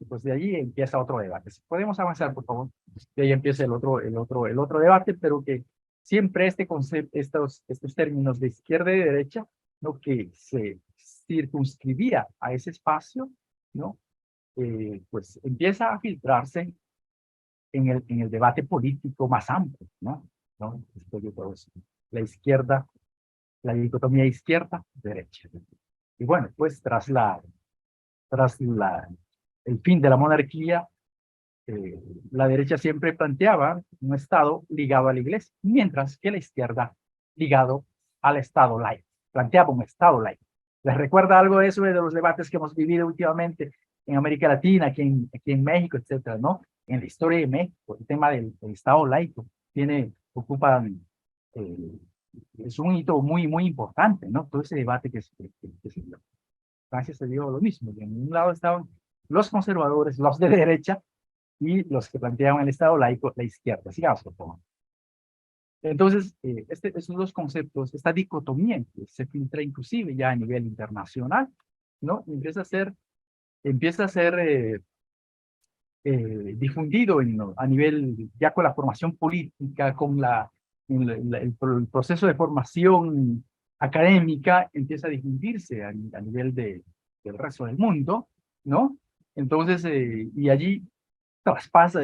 pues de allí empieza otro debate. Si podemos avanzar, por favor. De ahí empieza el otro debate, pero que siempre estos términos de izquierda y derecha, ¿no? Que se circunscribía a ese espacio, ¿no? Pues empieza a filtrarse en el debate político más amplio, ¿no? Después de todo eso. La izquierda, la dicotomía izquierda-derecha. Y bueno, pues tras el fin de la monarquía, la derecha siempre planteaba un Estado ligado a la Iglesia, mientras que la izquierda ligado al Estado laico. Planteaba un Estado laico. ¿Les recuerda algo de eso de los debates que hemos vivido últimamente en América Latina, aquí en México, etcétera, ¿no? En la historia de México, el tema del Estado laico es un hito muy, muy importante, ¿no? Todo ese debate que se dio. Francia se dio lo mismo. En un lado estaban los conservadores, los de derecha, y los que planteaban el Estado laico, la izquierda. Sigamos, por favor. Entonces, esos dos conceptos, esta dicotomía se filtra inclusive ya a nivel internacional, ¿no? Empieza a ser difundido a nivel, ya con la formación política, con el proceso de formación académica, empieza a difundirse a nivel del resto del mundo, ¿no? Entonces, y allí traspasa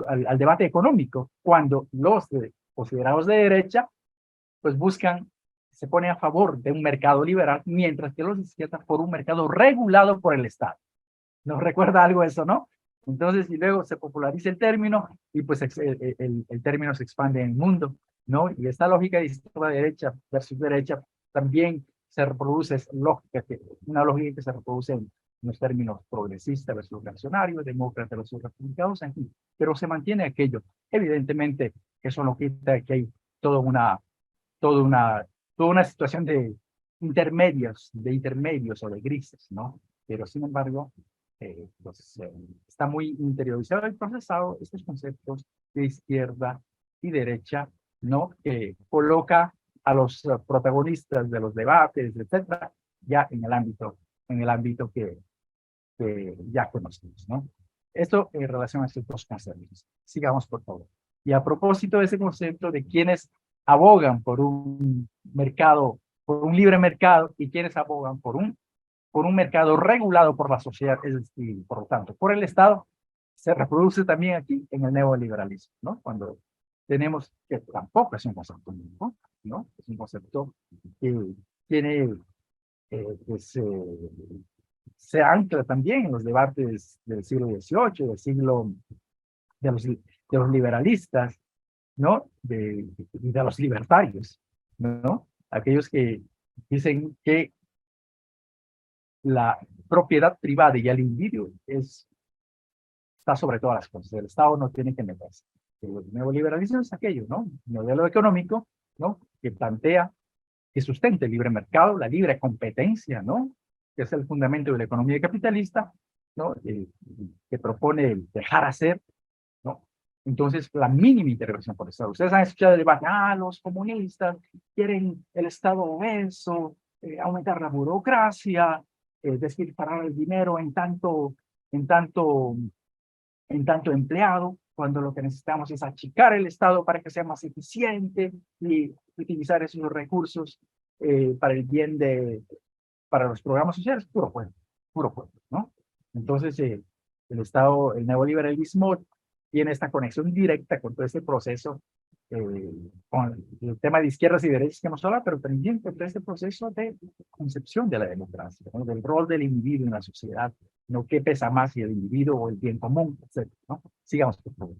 al debate económico, cuando los considerados de derecha, pues se ponen a favor de un mercado liberal, mientras que los de izquierda por un mercado regulado por el Estado. ¿Nos recuerda algo eso, no? Entonces, y luego se populariza el término, y pues el término se expande en el mundo, ¿no? Y esta lógica de izquierda-derecha versus derecha también se reproduce, una lógica que se reproduce en los términos progresista versus reaccionario, demócrata versus republicanos, en fin, pero se mantiene aquello. Evidentemente, eso no quita que hay toda una situación de intermedios o de grises, ¿no? Pero sin embargo, está muy interiorizado y procesado estos conceptos de izquierda y derecha, ¿no? Que coloca a los protagonistas de los debates, etcétera, ya en el ámbito que ya conocemos, ¿no? Esto en relación a estos dos conceptos. Sigamos, por favor. Y a propósito de ese concepto de quienes abogan por un mercado, por un libre mercado, y quienes abogan por un mercado regulado por la sociedad, es decir, por lo tanto, por el Estado, se reproduce también aquí en el neoliberalismo, ¿no? Cuando tenemos que tampoco es un concepto nuevo, ¿no? Es un concepto que tiene, pues, se ancla también en los debates del siglo XVIII, del siglo de los liberalistas, ¿no? Y de los libertarios, ¿no? Aquellos que dicen que la propiedad privada y el individuo está sobre todas las cosas. El Estado no tiene que meterse. El neoliberalismo es aquello, ¿no? Un modelo económico, ¿no? Que plantea, que sustente el libre mercado, la libre competencia, ¿no? Que es el fundamento de la economía capitalista, ¿no? Que propone el dejar hacer, ¿no? Entonces, la mínima intervención por el Estado. Ustedes han escuchado el debate, los comunistas quieren el Estado obeso, aumentar la burocracia, despilfarrar el dinero en tanto empleado, cuando lo que necesitamos es achicar el Estado para que sea más eficiente y utilizar esos recursos para el bien para los programas sociales, puro cuento, ¿no? Entonces, el Estado, el neoliberalismo tiene esta conexión directa con todo este proceso, con el tema de izquierdas y derechas que hemos hablado, pero también con todo este proceso de concepción de la democracia, ¿no? Del rol del individuo en la sociedad, ¿no? ¿Qué pesa más, si el individuo o el bien común, etcétera, ¿no? Sigamos, por favor.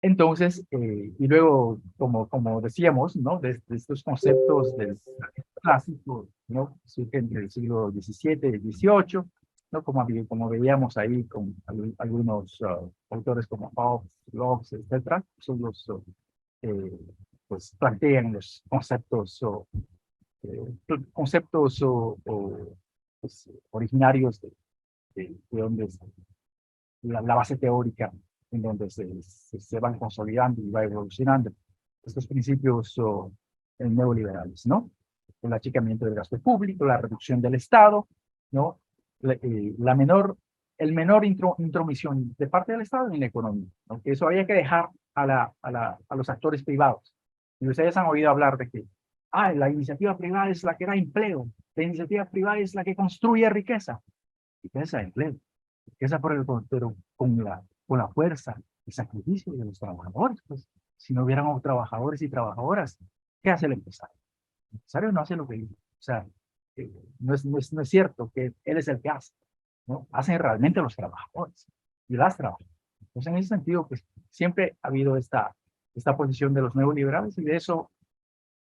Entonces, y luego, como decíamos, ¿no? De estos conceptos del clásico, ¿no? Surgen del siglo XVII y XVIII, ¿no? Como veíamos ahí con algunos autores como Hobbes, Locke, etcétera, son los, pues, plantean los conceptos, pues, originarios de donde es la base teórica en donde se van consolidando y va evolucionando estos principios neoliberales, ¿no? El achicamiento del gasto público, la reducción del Estado, ¿no? El menor intromisión de parte del Estado en la economía, ¿no? Que eso había que dejar a los actores privados. Y ustedes han oído hablar de que la iniciativa privada es la que da empleo, la iniciativa privada es la que construye riqueza. Riqueza, empleo. Riqueza pero con la fuerza y sacrificio de los trabajadores. Pues, si no hubieran trabajadores y trabajadoras, ¿qué hace el empresario? El empresario no hace lo que dice. O sea, no es cierto que él es el que hace, ¿no? Hacen realmente los trabajadores y las trabajadoras. Entonces, en ese sentido, pues siempre ha habido esta posición de los neoliberales, y de eso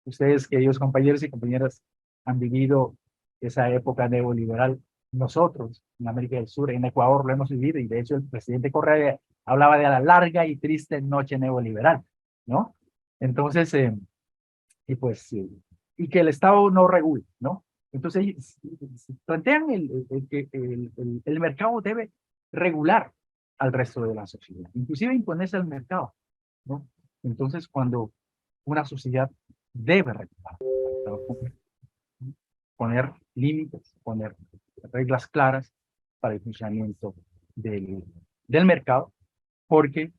ustedes, queridos compañeros y compañeras, han vivido esa época neoliberal. Nosotros, en América del Sur, en Ecuador, lo hemos vivido, y de hecho el presidente Correa hablaba de la larga y triste noche neoliberal, ¿no? Entonces, y que el Estado no regule, ¿no? Entonces, plantean que el mercado debe regular al resto de la sociedad, inclusive imponerse al mercado, ¿no? Entonces, cuando una sociedad debe regular, poner límites, poner reglas claras para el funcionamiento del mercado, porque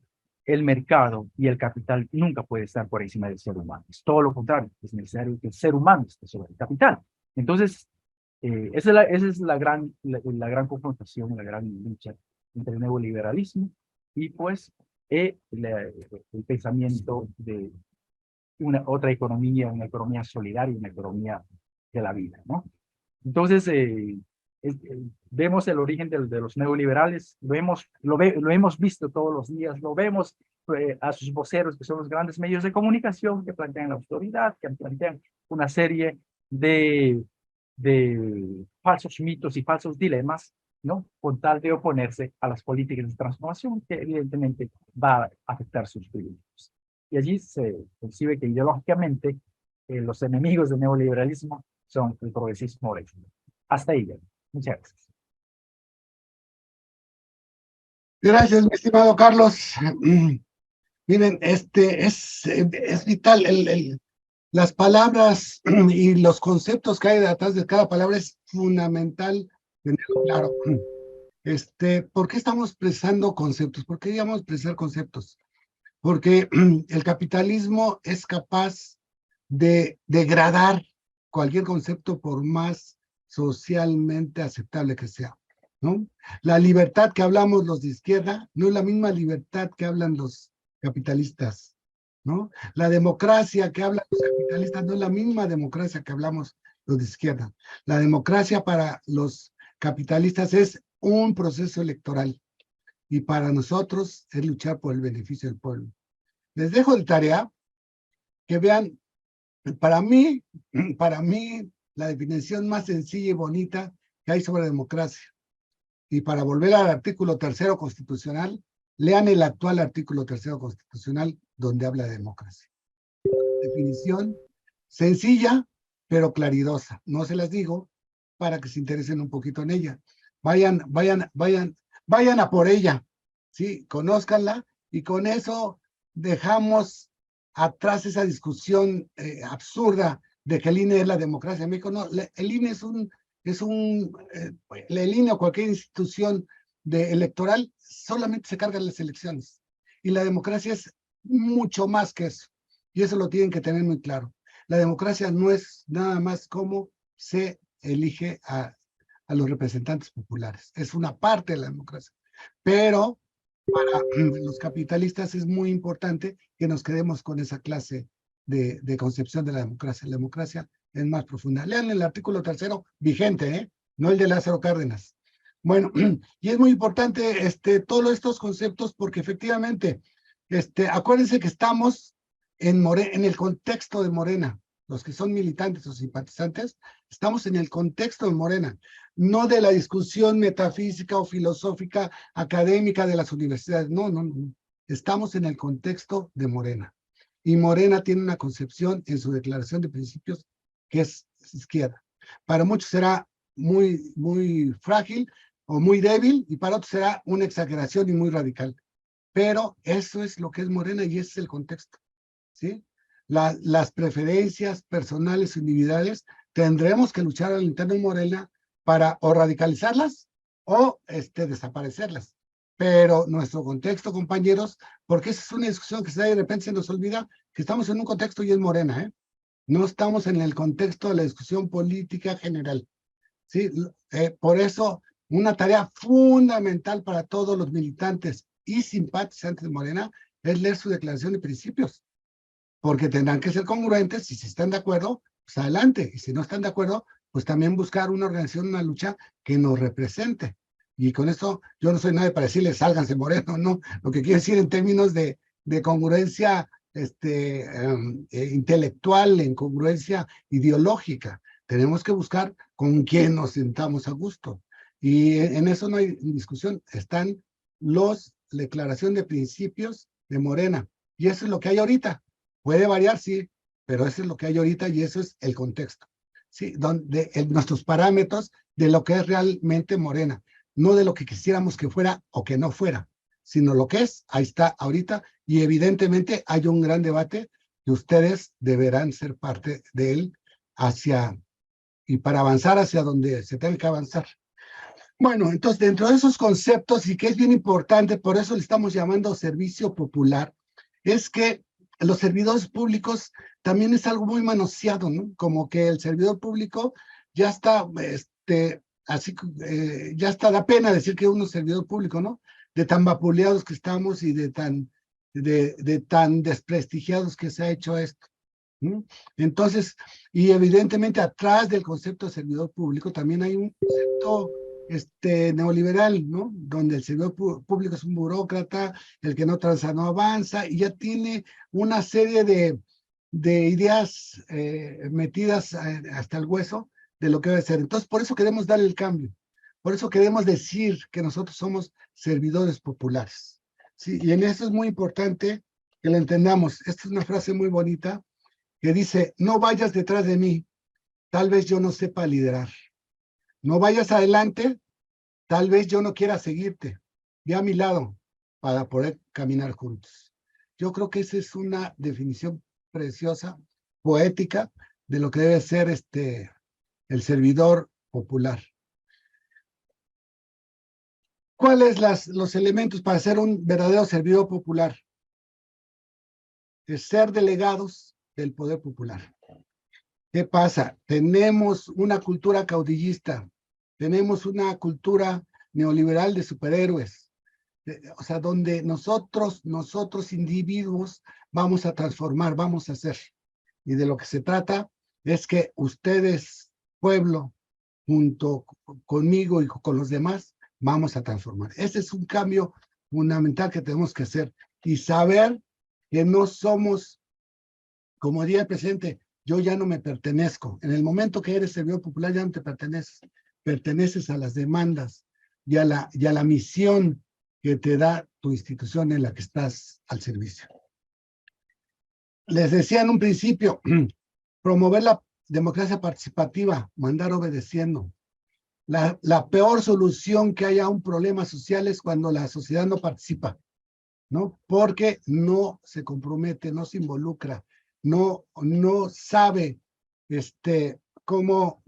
el mercado y el capital nunca puede estar por encima del ser humano. Es todo lo contrario, es necesario que el ser humano esté sobre el capital. Entonces, esa es la gran confrontación, la gran lucha entre el neoliberalismo y pues el pensamiento de otra economía, una economía solidaria, una economía de la vida, ¿no? Entonces, vemos el origen de los neoliberales, lo hemos visto todos los días, lo vemos a sus voceros, que son los grandes medios de comunicación, que plantean la autoridad, que plantean una serie de falsos mitos y falsos dilemas, ¿no? Con tal de oponerse a las políticas de transformación, que evidentemente va a afectar sus privilegios. Y allí se percibe que ideológicamente los enemigos del neoliberalismo son el progresismo. Hasta ahí. Muchas gracias. Gracias, mi estimado Carlos. Miren, es vital, las palabras y los conceptos que hay detrás de cada palabra es fundamental tenerlo claro. ¿Por qué estamos expresando conceptos? ¿Por qué digamos expresar conceptos? Porque el capitalismo es capaz de degradar cualquier concepto por más socialmente aceptable que sea, ¿no? La libertad que hablamos los de izquierda no es la misma libertad que hablan los capitalistas, ¿no? La democracia que hablan los capitalistas no es la misma democracia que hablamos los de izquierda. La democracia para los capitalistas es un proceso electoral y para nosotros es luchar por el beneficio del pueblo. Les dejo de tarea que vean, para mí, la definición más sencilla y bonita que hay sobre democracia. Y para volver al artículo 3º constitucional, lean el actual artículo 3º constitucional donde habla de democracia. Definición sencilla, pero claridosa. No se las digo para que se interesen un poquito en ella. Vayan a por ella, ¿sí? Conózcanla y con eso dejamos atrás esa discusión absurda de que el INE es la democracia en México. No, el INE el INE o cualquier institución electoral solamente se carga en las elecciones. Y la democracia es mucho más que eso. Y eso lo tienen que tener muy claro. La democracia no es nada más cómo se elige a los representantes populares. Es una parte de la democracia. Pero para los capitalistas es muy importante que nos quedemos con esa clase de concepción de la democracia. La democracia es más profunda. Lean el artículo 3º vigente, no el de Lázaro Cárdenas. Bueno, y es muy importante todos estos conceptos porque efectivamente, acuérdense que estamos en el contexto de Morena. Los que son militantes o simpatizantes, estamos en el contexto de Morena, no de la discusión metafísica o filosófica académica de las universidades. No. Estamos en el contexto de Morena. Y Morena tiene una concepción en su declaración de principios que es izquierda. Para muchos será muy, muy frágil o muy débil y para otros será una exageración y muy radical. Pero eso es lo que es Morena y ese es el contexto, ¿sí? Las preferencias personales o individuales tendremos que luchar al interno de Morena para o radicalizarlas o desaparecerlas. Pero nuestro contexto, compañeros, porque esa es una discusión que se da y de repente se nos olvida que estamos en un contexto y es Morena, ¿eh? No estamos en el contexto de la discusión política general, ¿sí? Por eso, una tarea fundamental para todos los militantes y simpatizantes de Morena es leer su declaración de principios, porque tendrán que ser congruentes y si están de acuerdo, pues adelante, y si no están de acuerdo, pues también buscar una organización, una lucha que nos represente. Y con eso, yo no soy nadie para decirles, sálganse Moreno, no, lo que quiero decir en términos de congruencia intelectual, en congruencia ideológica. Tenemos que buscar con quién nos sintamos a gusto. Y en eso no hay discusión, están los declaración de principios de Morena. Y eso es lo que hay ahorita. Puede variar, sí, pero eso es lo que hay ahorita y eso es el contexto. Sí, nuestros parámetros de lo que es realmente Morena. No de lo que quisiéramos que fuera o que no fuera, sino lo que es, ahí está ahorita, y evidentemente hay un gran debate que ustedes deberán ser parte de él y para avanzar hacia donde se tenga que avanzar. Bueno, entonces dentro de esos conceptos, y que es bien importante, por eso le estamos llamando servicio popular, es que los servidores públicos también es algo muy manoseado, ¿no? Como que el servidor público ya está, ya está, da pena decir que uno es servidor público, ¿no? De tan vapuleados que estamos y de tan desprestigiados que se ha hecho esto. ¿Mm? Entonces, y evidentemente atrás del concepto de servidor público también hay un concepto neoliberal, ¿no? Donde el servidor público es un burócrata, el que no transa no avanza, y ya tiene una serie de ideas metidas hasta el hueso de lo que debe ser. Entonces, por eso queremos darle el cambio. Por eso queremos decir que nosotros somos servidores populares. ¿Sí? Y en eso es muy importante que lo entendamos. Esta es una frase muy bonita que dice, no vayas detrás de mí, tal vez yo no sepa liderar. No vayas adelante, tal vez yo no quiera seguirte. ve a mi lado para poder caminar juntos. Yo creo que esa es una definición preciosa, poética, de lo que debe ser el servidor popular. ¿Cuáles los elementos para ser un verdadero servidor popular? Es ser delegados del poder popular. ¿Qué pasa? Tenemos una cultura caudillista, tenemos una cultura neoliberal de superhéroes, o sea, donde nosotros individuos vamos a transformar, vamos a hacer. Y de lo que se trata es que ustedes, pueblo, junto conmigo y con los demás, vamos a transformar. Ese es un cambio fundamental que tenemos que hacer y saber que no somos, como diría el presidente, yo ya no me pertenezco. En el momento que eres servidor popular ya no te perteneces, perteneces a las demandas y a la misión que te da tu institución en la que estás al servicio. Les decía en un principio, promover la democracia participativa, mandar obedeciendo. La peor solución que haya a un problema social es cuando la sociedad no participa, ¿no? Porque no se compromete, no se involucra, no sabe cómo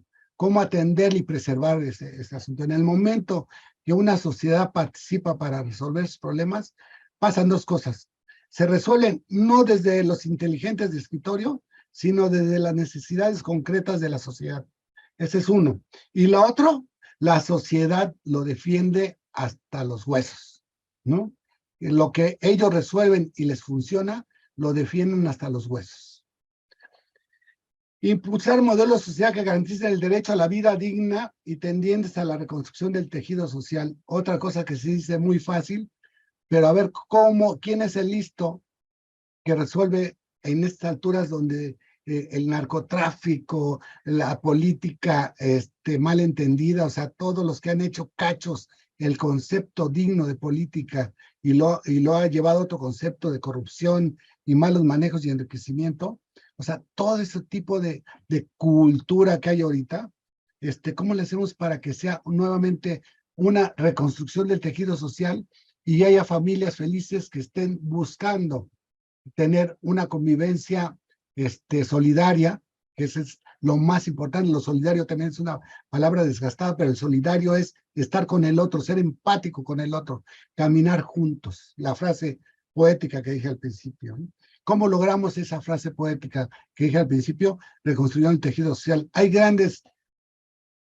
atender y preservar ese asunto. En el momento que una sociedad participa para resolver sus problemas, pasan dos cosas. Se resuelven no desde los inteligentes de escritorio, sino desde las necesidades concretas de la sociedad. Ese es uno. Y lo otro, la sociedad lo defiende hasta los huesos, ¿no? Lo que ellos resuelven y les funciona, lo defienden hasta los huesos. Impulsar modelos de sociedad que garanticen el derecho a la vida digna y tendientes a la reconstrucción del tejido social. Otra cosa que se dice muy fácil, pero a ver quién es el listo que resuelve en estas alturas donde el narcotráfico, la política mal entendida, o sea, todos los que han hecho cachos el concepto digno de política y lo ha llevado a otro concepto de corrupción y malos manejos y enriquecimiento, o sea, todo ese tipo de cultura que hay ahorita, ¿cómo le hacemos para que sea nuevamente una reconstrucción del tejido social y haya familias felices que estén buscando tener una convivencia solidaria, que eso es lo más importante? Lo solidario también es una palabra desgastada, pero el solidario es estar con el otro, ser empático con el otro, caminar juntos, la frase poética que dije al principio, ¿no? ¿Cómo logramos esa frase poética que dije al principio? Reconstruyendo el tejido social. Hay grandes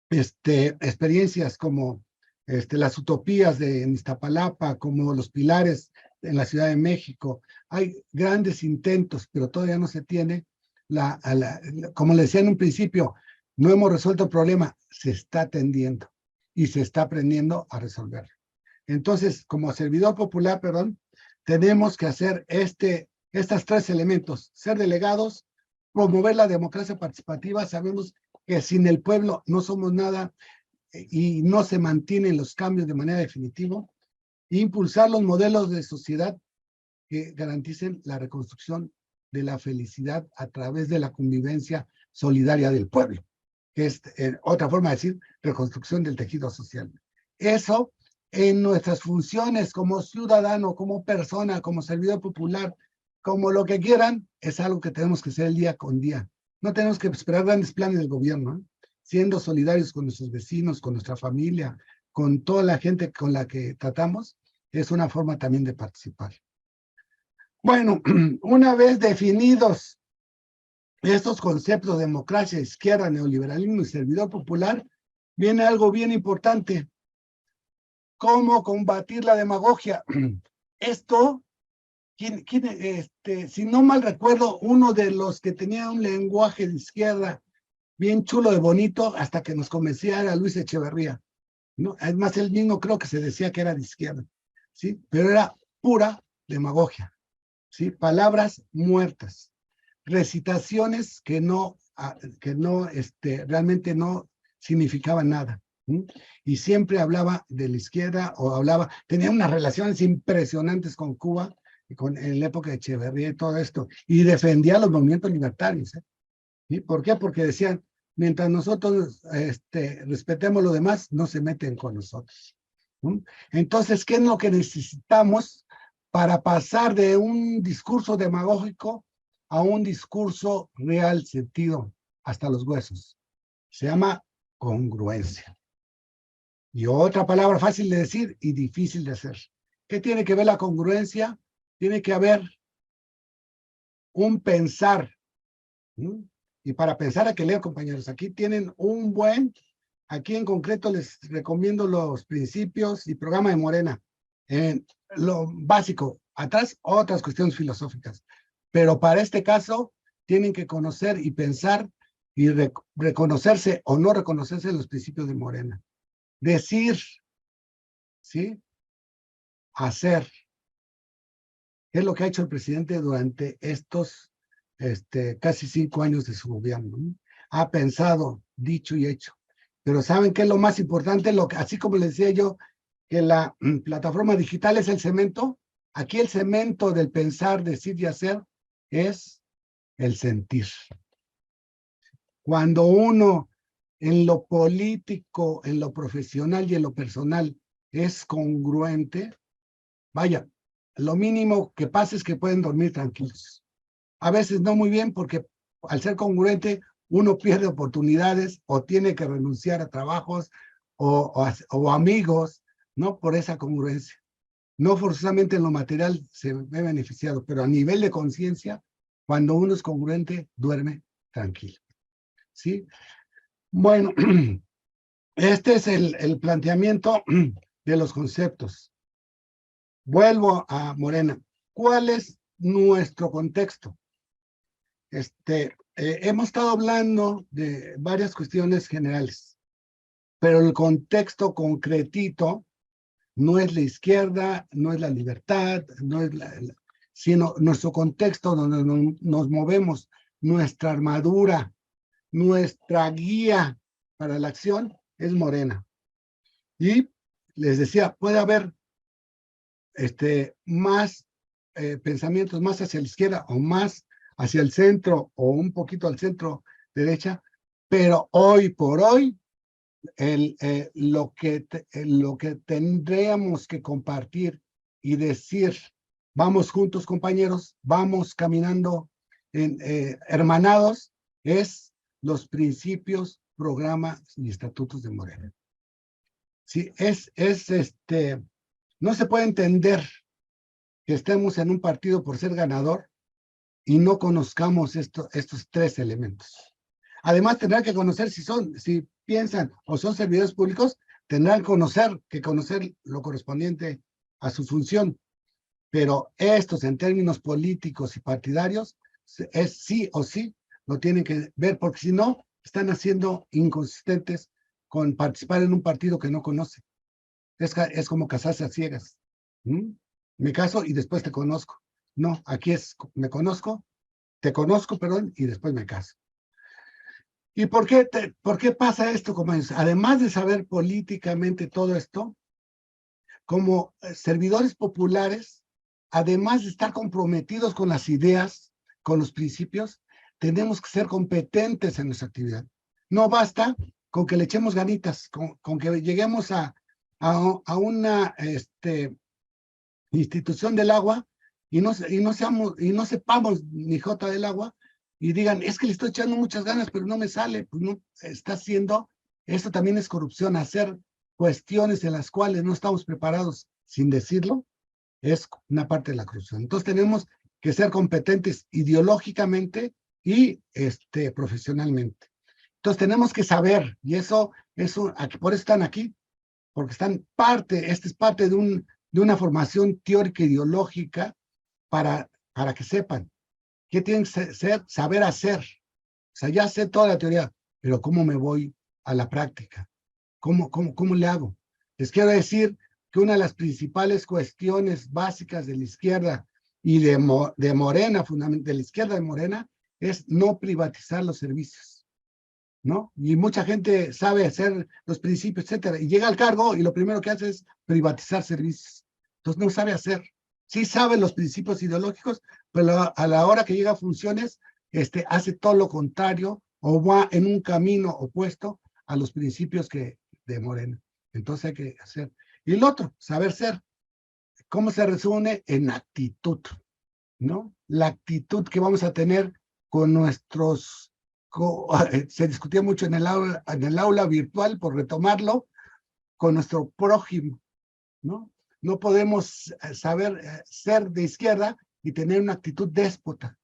experiencias como las utopías de Iztapalapa, como los pilares en la Ciudad de México. Hay grandes intentos, pero todavía no se tiene como le decía en un principio, no hemos resuelto el problema, se está atendiendo y se está aprendiendo a resolverlo. Entonces, como servidor popular, tenemos que hacer estos tres elementos: ser delegados, promover la democracia participativa. Sabemos que sin el pueblo no somos nada y no se mantienen los cambios de manera definitiva. Impulsar los modelos de sociedad que garanticen la reconstrucción de la felicidad a través de la convivencia solidaria del pueblo, que es otra forma de decir reconstrucción del tejido social. Eso en nuestras funciones como ciudadano, como persona, como servidor popular, como lo que quieran, es algo que tenemos que hacer día con día. No tenemos que esperar grandes planes del gobierno, ¿eh? Siendo solidarios con nuestros vecinos, con nuestra familia, con toda la gente con la que tratamos, es una forma también de participar. Bueno, una vez definidos estos conceptos de democracia, izquierda, neoliberalismo y servidor popular, viene algo bien importante: cómo combatir la demagogia. Esto, si no mal recuerdo, uno de los que tenía un lenguaje de izquierda bien chulo de bonito, hasta que nos convencía, era Luis Echeverría, ¿no? Además, él mismo creo que se decía que era de izquierda, ¿sí? Pero era pura demagogia, ¿sí? Palabras muertas, recitaciones que realmente no significaban nada, ¿sí? Y siempre hablaba de la izquierda tenía unas relaciones impresionantes con Cuba, en la época de Echeverría y todo esto, y defendía los movimientos libertarios, ¿eh? ¿Sí? ¿Por qué? Porque decían, mientras nosotros respetemos lo demás, no se meten con nosotros. Entonces, ¿qué es lo que necesitamos para pasar de un discurso demagógico a un discurso real sentido hasta los huesos? Se llama congruencia. Y otra palabra fácil de decir y difícil de hacer. ¿Qué tiene que ver la congruencia? Tiene que haber un pensar. Y para pensar, a que lean, compañeros, aquí tienen aquí en concreto les recomiendo los principios y programa de Morena. En lo básico, atrás otras cuestiones filosóficas. Pero para este caso, tienen que conocer y pensar y reconocerse o no reconocerse en los principios de Morena. Decir, ¿sí? Hacer. ¿Qué es lo que ha hecho el presidente durante estos casi 5 años de su gobierno? ¿No? Ha pensado, dicho y hecho. Pero ¿saben qué es lo más importante? Así como les decía yo, que la plataforma digital es el cemento. Aquí el cemento del pensar, decir y hacer es el sentir. Cuando uno en lo político, en lo profesional y en lo personal es congruente, vaya, lo mínimo que pasa es que pueden dormir tranquilos. A veces no muy bien porque al ser congruente uno pierde oportunidades o tiene que renunciar a trabajos o amigos, ¿no? Por esa congruencia. No forzosamente en lo material se ve beneficiado, pero a nivel de conciencia, cuando uno es congruente, duerme tranquilo. ¿Sí? Bueno, este es el planteamiento de los conceptos. Vuelvo a Morena. ¿Cuál es nuestro contexto? Hemos estado hablando de varias cuestiones generales, pero el contexto concretito no es la izquierda, no es la libertad, no es sino nuestro contexto donde nos movemos, nuestra armadura, nuestra guía para la acción es Morena. Y les decía, puede haber más pensamientos más hacia la izquierda o más hacia el centro o un poquito al centro derecha, pero hoy por hoy lo que tendríamos que compartir y decir, vamos juntos compañeros, vamos caminando hermanados, es los principios, programas y estatutos de Morena. Sí, no se puede entender que estemos en un partido por ser ganador y no conozcamos estos 3 elementos. Además, tendrán que conocer si piensan o son servidores públicos, tendrán que conocer lo correspondiente a su función. Pero estos, en términos políticos y partidarios, es sí o sí, lo tienen que ver, porque si no, están haciendo inconsistentes con participar en un partido que no conoce. Es como casarse a ciegas. Me caso y después te conozco. No, aquí es, te conozco, perdón, y después me caso. ¿Y por qué pasa esto, compañeros? Además de saber políticamente todo esto, como servidores populares, además de estar comprometidos con las ideas, con los principios, tenemos que ser competentes en nuestra actividad. No basta con que le echemos ganitas, con que lleguemos a una institución del agua y no sepamos ni jota del agua y digan, es que le estoy echando muchas ganas, pero no me sale. Pues no, está haciendo, esto también es corrupción, hacer cuestiones en las cuales no estamos preparados sin decirlo, es una parte de la corrupción. Entonces tenemos que ser competentes ideológicamente y profesionalmente. Entonces tenemos que saber, y por eso están aquí, porque esta es parte de una formación teórica ideológica para que sepan qué tienen que saber hacer. O sea, ya sé toda la teoría, pero ¿cómo me voy a la práctica? ¿Cómo le hago? Les quiero decir que una de las principales cuestiones básicas de la izquierda y de Morena, fundamentalmente de la izquierda de Morena, es no privatizar los servicios, ¿no? Y mucha gente sabe hacer los principios, etcétera, y llega al cargo y lo primero que hace es privatizar servicios. Entonces no sabe hacer. Sí sabe los principios ideológicos, pero a la hora que llega a funciones, hace todo lo contrario o va en un camino opuesto a los principios de Morena. Entonces hay que hacer. Y el otro, saber ser. ¿Cómo se resume? En actitud, ¿no? La actitud que vamos a tener con nuestros... se discutía mucho en el aula virtual, por retomarlo, con nuestro prójimo, ¿no? No podemos saber ser de izquierda y tener una actitud déspota,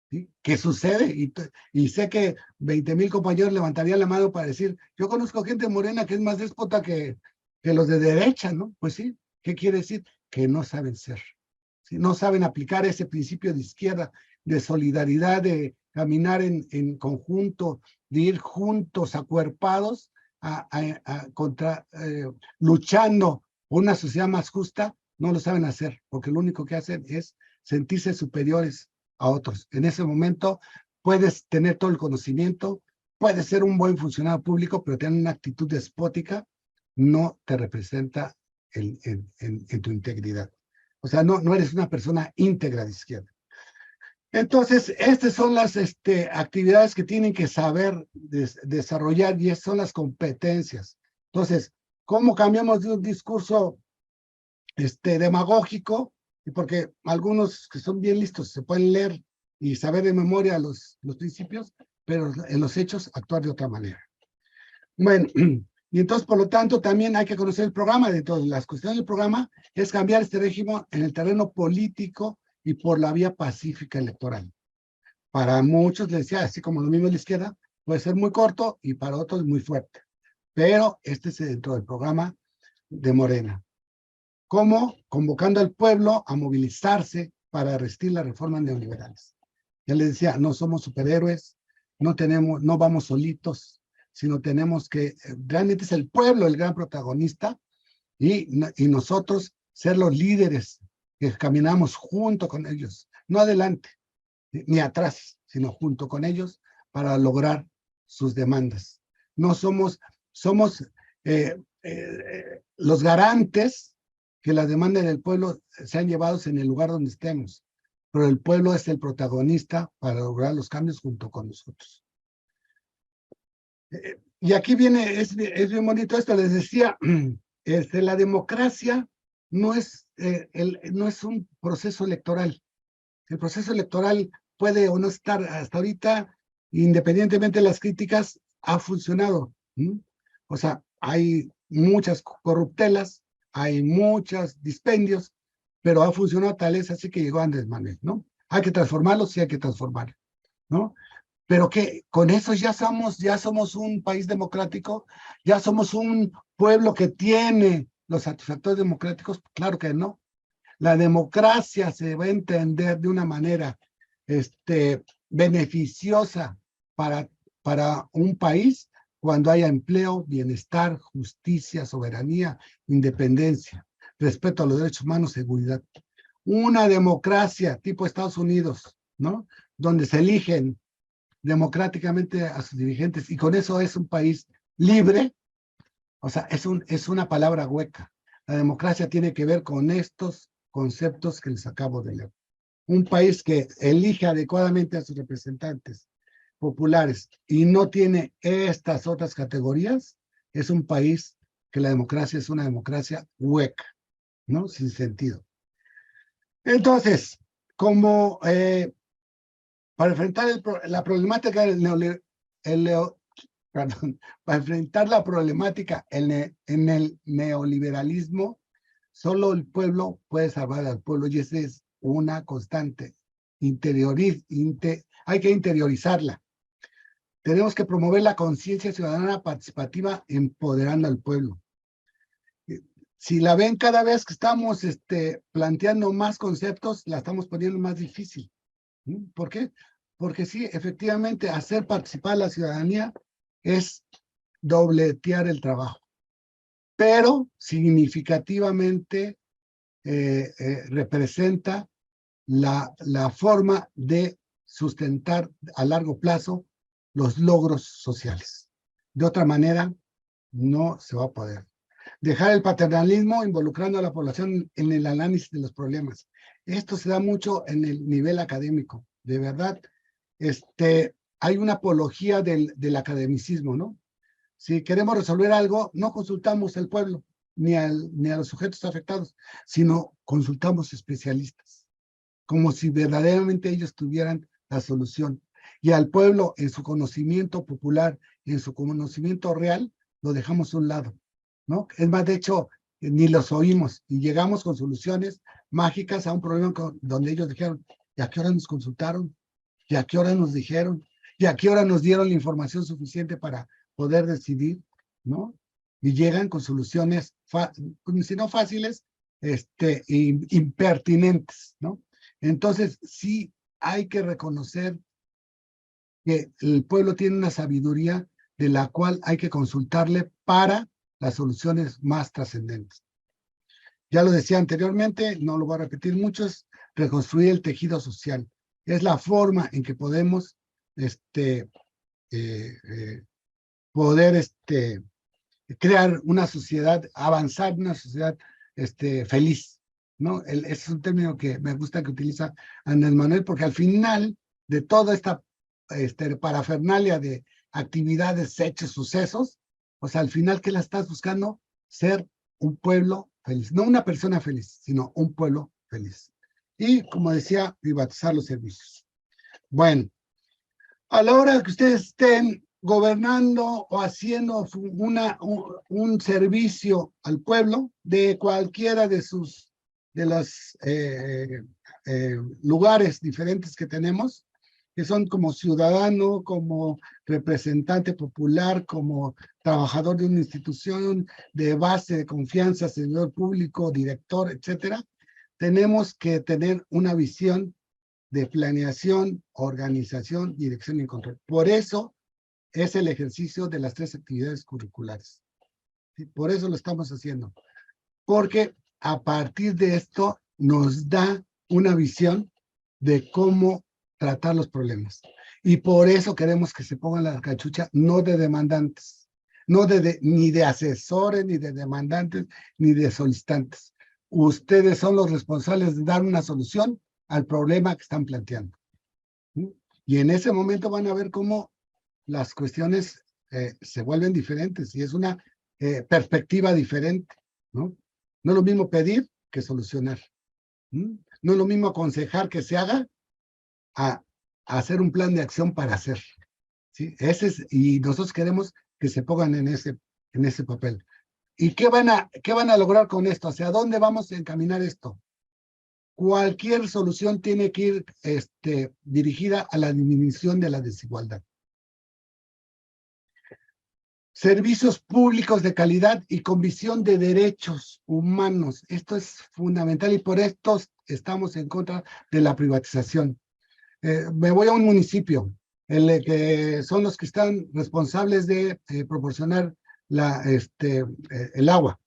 ¿sí? ¿Qué sucede? Y sé que 20,000 compañeros levantarían la mano para decir, yo conozco gente morena que es más déspota que los de derecha, ¿no? Pues sí, ¿qué quiere decir? Que no saben ser, ¿sí? No saben aplicar ese principio de izquierda, de solidaridad, de caminar en conjunto, de ir juntos, acuerpados, luchando por una sociedad más justa. No lo saben hacer, porque lo único que hacen es sentirse superiores a otros. En ese momento puedes tener todo el conocimiento, puedes ser un buen funcionario público, pero tener una actitud despótica no te representa en tu integridad. O sea, no eres una persona íntegra de izquierda. Entonces, estas son las actividades que tienen que saber desarrollar, y son las competencias. Entonces, ¿cómo cambiamos de un discurso demagógico? Y porque algunos que son bien listos se pueden leer y saber de memoria los principios, pero en los hechos actuar de otra manera. Bueno, y entonces, por lo tanto, también hay que conocer el programa. Dentro de las cuestiones del programa es cambiar este régimen en el terreno político y por la vía pacífica electoral. Para muchos, les decía, así como lo mismo de la izquierda, puede ser muy corto y para otros muy fuerte. Pero este es dentro del programa de Morena. ¿Cómo? Convocando al pueblo a movilizarse para resistir las reformas neoliberales. Ya les decía, no somos superhéroes, no vamos solitos, sino tenemos que, realmente es el pueblo el gran protagonista, y nosotros ser los líderes que caminamos junto con ellos, no adelante ni atrás, sino junto con ellos para lograr sus demandas. No somos los garantes que las demandas del pueblo sean llevados en el lugar donde estemos, pero el pueblo es el protagonista para lograr los cambios junto con nosotros. Y aquí viene, es bien bonito esto, les decía, la democracia no es un proceso electoral. El proceso electoral puede o no estar hasta ahorita, independientemente de las críticas, ha funcionado. O sea, hay muchas corruptelas, hay muchos dispendios, pero ha funcionado tal vez así que llegó Andrés Manuel, ¿no? Hay que transformarlo, sí hay que transformarlo, ¿no? Pero que con eso ya somos un país democrático, ya somos un pueblo que tiene los satisfactores democráticos. Claro que no. La democracia se va a entender de una manera beneficiosa para un país cuando haya empleo, bienestar, justicia, soberanía, independencia, respeto a los derechos humanos, seguridad. Una democracia tipo Estados Unidos, ¿no? Donde se eligen democráticamente a sus dirigentes, y con eso es un país libre. O sea, es una palabra hueca. La democracia tiene que ver con estos conceptos que les acabo de leer. Un país que elige adecuadamente a sus representantes populares y no tiene estas otras categorías, es un país que la democracia es una democracia hueca, ¿no? Sin sentido. Entonces, como para enfrentar la problemática para enfrentar la problemática en el neoliberalismo, solo el pueblo puede salvar al pueblo, y esa es una constante. Hay que interiorizarla. Tenemos que promover la conciencia ciudadana participativa empoderando al pueblo. Si la ven, cada vez que estamos planteando más conceptos, la estamos poniendo más difícil. ¿Por qué? Porque sí, efectivamente, hacer participar a la ciudadanía es dobletear el trabajo, pero significativamente representa la forma de sustentar a largo plazo los logros sociales. De otra manera, no se va a poder. Dejar el paternalismo involucrando a la población en el análisis de los problemas. Esto se da mucho en el nivel académico. De verdad, hay una apología del academicismo, ¿no? Si queremos resolver algo, no consultamos al pueblo, ni a los sujetos afectados, sino consultamos especialistas, como si verdaderamente ellos tuvieran la solución. Y al pueblo, en su conocimiento popular, en su conocimiento real, lo dejamos a un lado, ¿no? Es más, de hecho, ni los oímos y llegamos con soluciones mágicas a un problema donde ellos dijeron, ¿y a qué hora nos consultaron? ¿Y a qué hora nos dijeron? ¿Y a qué hora nos dieron la información suficiente para poder decidir? ¿No? Y llegan con soluciones, si no fáciles, impertinentes, ¿no? Entonces, sí hay que reconocer que el pueblo tiene una sabiduría de la cual hay que consultarle para las soluciones más trascendentes. Ya lo decía anteriormente, no lo voy a repetir mucho, es reconstruir el tejido social. Es la forma en que podemos crear una sociedad, avanzar una sociedad feliz, ¿no? Es un término que me gusta que utiliza Andrés Manuel, porque al final de toda esta parafernalia de actividades, hechos, sucesos, pues al final, ¿qué la estás buscando? Ser un pueblo feliz, no una persona feliz, sino un pueblo feliz. Y, como decía, privatizar los servicios. Bueno, a la hora que ustedes estén gobernando o haciendo un servicio al pueblo de cualquiera de los lugares diferentes que tenemos, que son como ciudadano, como representante popular, como trabajador de una institución de base de confianza, servidor público, director, etcétera, tenemos que tener una visión de planeación, organización, dirección y control. Por eso es el ejercicio de las 3 actividades curriculares. ¿Sí? Por eso lo estamos haciendo. Porque a partir de esto nos da una visión de cómo tratar los problemas. Y por eso queremos que se pongan la cachucha no de demandantes, ni de asesores, ni de demandantes, ni de solicitantes. Ustedes son los responsables de dar una solución al problema que están planteando. ¿Sí? Y en ese momento van a ver cómo las cuestiones se vuelven diferentes y es una perspectiva diferente, ¿no? No es lo mismo pedir que solucionar. No es lo mismo aconsejar que se haga a hacer un plan de acción para hacer. ¿Sí? Y nosotros queremos que se pongan en ese papel. ¿Y qué van a lograr con esto? ¿Hacia dónde vamos a encaminar esto? Cualquier solución tiene que ir dirigida a la disminución de la desigualdad. Servicios públicos de calidad y con visión de derechos humanos. Esto es fundamental y por esto estamos en contra de la privatización. Me voy a un municipio, que son los que están responsables de proporcionar el agua.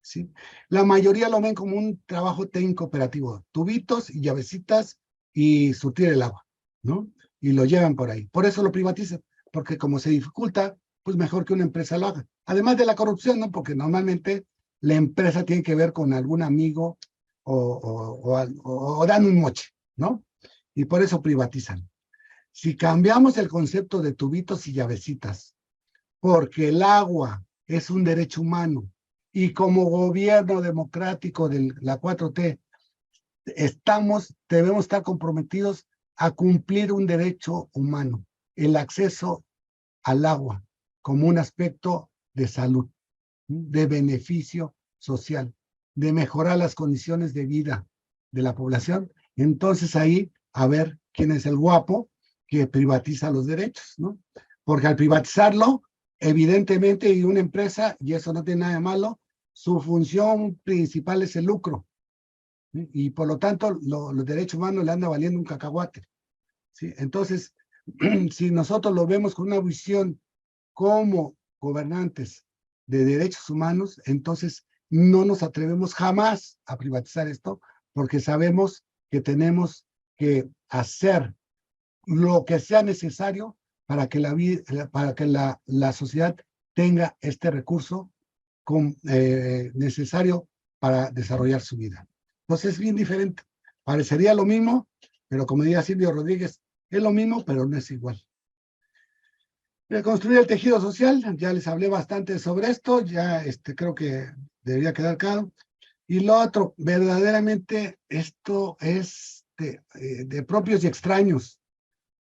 ¿Sí? La mayoría lo ven como un trabajo técnico operativo, tubitos y llavecitas y surtir el agua, ¿no? Y lo llevan por ahí. Por eso lo privatizan, porque como se dificulta, pues mejor que una empresa lo haga. Además de la corrupción, ¿no? Porque normalmente la empresa tiene que ver con algún amigo o dan un moche, ¿no? Y por eso privatizan. Si cambiamos el concepto de tubitos y llavecitas, porque el agua es un derecho humano, y como gobierno democrático de la 4T, debemos estar comprometidos a cumplir un derecho humano, el acceso al agua, como un aspecto de salud, de beneficio social, de mejorar las condiciones de vida de la población. Entonces ahí, a ver quién es el guapo que privatiza los derechos, ¿no? Porque al privatizarlo, evidentemente, y una empresa, y eso no tiene nada de malo, su función principal es el lucro. ¿Sí? Y por lo tanto, los derechos humanos le anda valiendo un cacahuate. ¿Sí? Entonces, si nosotros lo vemos con una visión como gobernantes de derechos humanos, entonces no nos atrevemos jamás a privatizar esto, porque sabemos que tenemos que hacer lo que sea necesario para que la sociedad tenga este recurso necesario para desarrollar su vida. Entonces es bien diferente. Parecería lo mismo, pero como diría Silvio Rodríguez, es lo mismo, pero no es igual. Reconstruir el tejido social, ya les hablé bastante sobre esto, ya creo que debería quedar claro. Y lo otro, verdaderamente esto es de propios y extraños,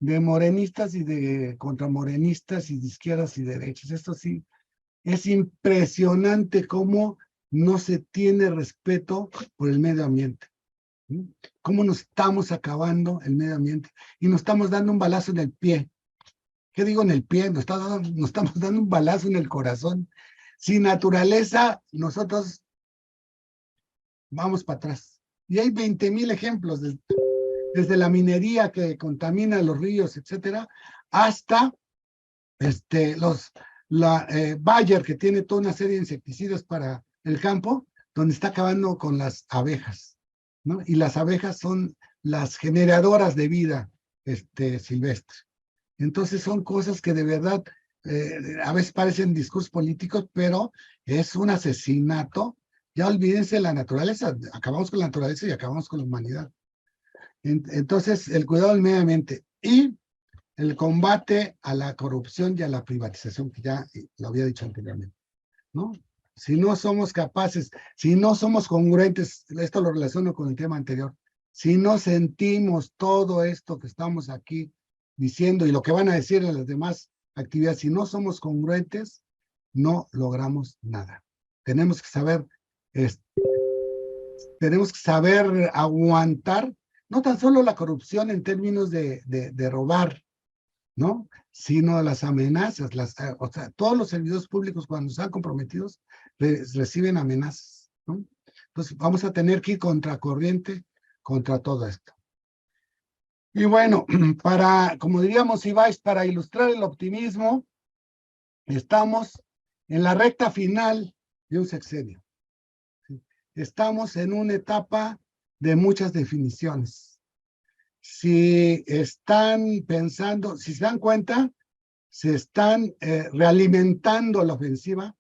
de morenistas y de contramorenistas y de izquierdas y derechas. Esto sí, es impresionante cómo no se tiene respeto por el medio ambiente. Cómo nos estamos acabando el medio ambiente y nos estamos dando un balazo en el pie. ¿Qué digo en el pie? Nos estamos dando un balazo en el corazón. Sin naturaleza, nosotros vamos para atrás. Y hay 20,000 ejemplos, desde la minería que contamina los ríos, etcétera, hasta Bayer, que tiene toda una serie de insecticidas para el campo, donde está acabando con las abejas, ¿no? Y las abejas son las generadoras de vida silvestre. Entonces son cosas que de verdad a veces parecen discursos políticos, pero es un asesinato. Ya olvídense de la naturaleza, acabamos con la naturaleza y acabamos con la humanidad. Entonces, el cuidado del medio ambiente y el combate a la corrupción y a la privatización, que ya lo había dicho anteriormente, ¿no? Si no somos capaces, si no somos congruentes, esto lo relaciono con el tema anterior, si no sentimos todo esto que estamos aquí diciendo y lo que van a decir en las demás actividades, si no somos congruentes, no logramos nada. Tenemos que saber aguantar, no tan solo la corrupción en términos de robar, ¿no? Sino las amenazas, o sea, todos los servidores públicos cuando están comprometidos reciben amenazas, ¿no? Entonces vamos a tener que ir contracorriente contra todo esto. Y bueno, como diríamos Ibáñez, para ilustrar el optimismo, estamos en la recta final de un sexenio. Estamos en una etapa de muchas definiciones. Si están pensando, si se dan cuenta, se están realimentando la ofensiva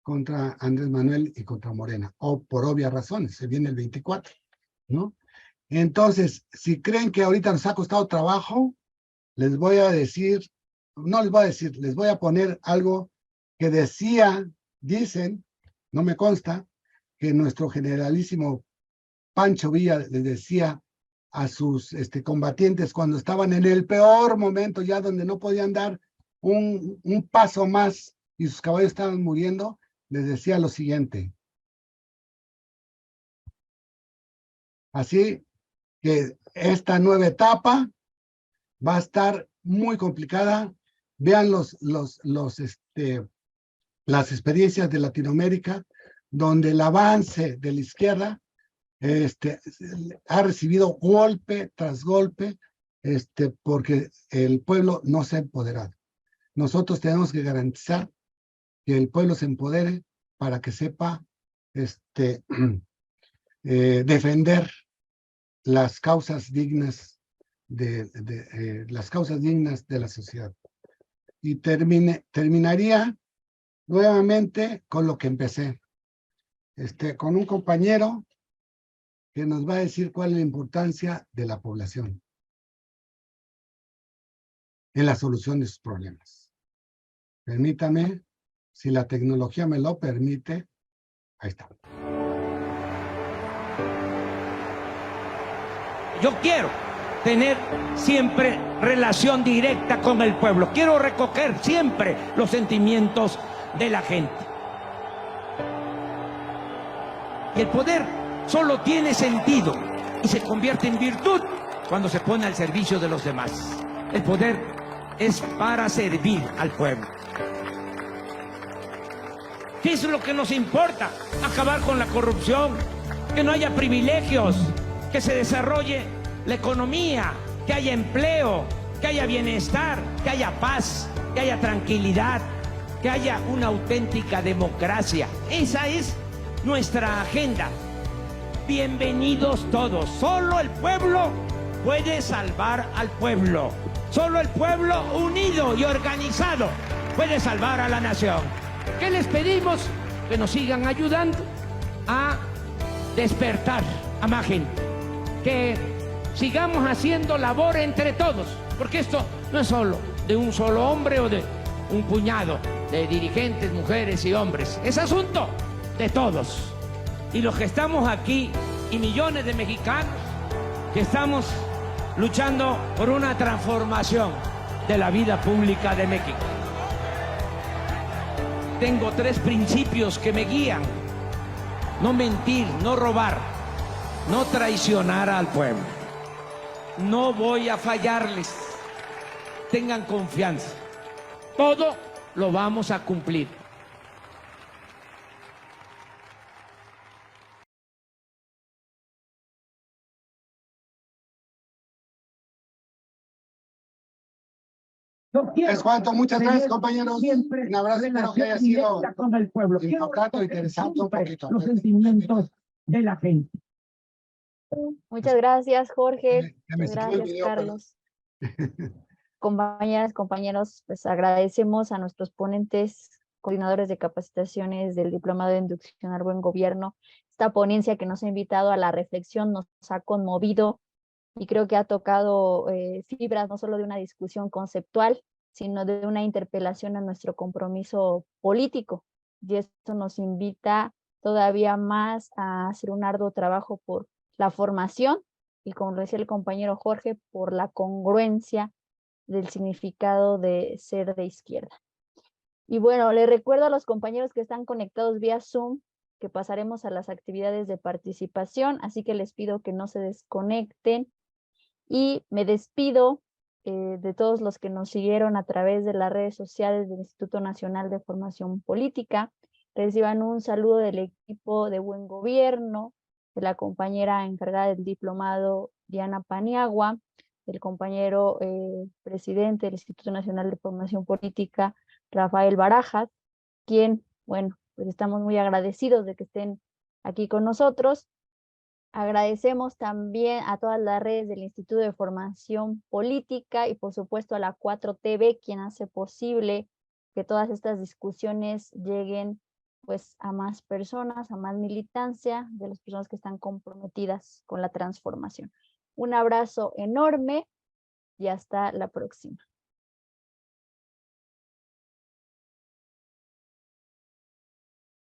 contra Andrés Manuel y contra Morena, o por obvias razones, se viene el 24, ¿no? Entonces, si creen que ahorita nos ha costado trabajo, les voy a decir, no les voy a decir, les voy a poner algo que dicen, no me consta, que nuestro generalísimo Pancho Villa les decía a sus combatientes cuando estaban en el peor momento, ya donde no podían dar un paso más y sus caballos estaban muriendo, les decía lo siguiente. Así que esta nueva etapa va a estar muy complicada. Vean las experiencias de Latinoamérica, donde el avance de la izquierda ha recibido golpe tras golpe, porque el pueblo no se ha empoderado. Nosotros tenemos que garantizar que el pueblo se empodere para que sepa defender las causas dignas las causas dignas de la sociedad. Y terminaría nuevamente con lo que empecé, con un compañero que nos va a decir cuál es la importancia de la población en la solución de sus problemas. Permítame, si la tecnología me lo permite, ahí está. Yo quiero tener siempre relación directa con el pueblo. Quiero recoger siempre los sentimientos de la gente. Y el poder solo tiene sentido y se convierte en virtud cuando se pone al servicio de los demás. El poder es para servir al pueblo. ¿Qué es lo que nos importa? Acabar con la corrupción, que no haya privilegios, que se desarrolle la economía, que haya empleo, que haya bienestar, que haya paz, que haya tranquilidad, que haya una auténtica democracia. Esa es nuestra agenda. Bienvenidos todos. Solo el pueblo puede salvar al pueblo. Solo el pueblo unido y organizado puede salvar a la nación. ¿Qué les pedimos? Que nos sigan ayudando a despertar a más gente. Que sigamos haciendo labor entre todos, porque esto no es solo de un solo hombre o de un puñado de dirigentes, mujeres y hombres. Es asunto de todos. Y los que estamos aquí y millones de mexicanos que estamos luchando por una transformación de la vida pública de México. Tengo 3 principios que me guían: no mentir, no robar, no traicionar al pueblo. No voy a fallarles. Tengan confianza. Todo lo vamos a cumplir. Es cuanto, muchas gracias, compañeros. Un abrazo, espero que haya sido importante, interesante un poquito. Los sentimientos de la gente. Muchas gracias, Jorge. Ya me Muchas citó el gracias, video, Carlos. Compañeras, compañeros, pues agradecemos a nuestros ponentes, coordinadores de capacitaciones del Diplomado de Inducción al Buen Gobierno. Esta ponencia que nos ha invitado a la reflexión nos ha conmovido y creo que ha tocado fibras no solo de una discusión conceptual, sino de una interpelación a nuestro compromiso político. Y esto nos invita todavía más a hacer un arduo trabajo por la formación y, como lo decía el compañero Jorge, por la congruencia del significado de ser de izquierda. Y bueno, les recuerdo a los compañeros que están conectados vía Zoom que pasaremos a las actividades de participación, así que les pido que no se desconecten. Y me despido de todos los que nos siguieron a través de las redes sociales del Instituto Nacional de Formación Política. Reciban un saludo del equipo de Buen Gobierno, de la compañera encargada del diplomado Diana Paniagua, del compañero presidente del Instituto Nacional de Formación Política, Rafael Barajas, quien, bueno, pues estamos muy agradecidos de que estén aquí con nosotros. Agradecemos también a todas las redes del Instituto de Formación Política y por supuesto a la 4TV, quien hace posible que todas estas discusiones lleguen pues a más personas, a más militancia de las personas que están comprometidas con la transformación. Un abrazo enorme y hasta la próxima.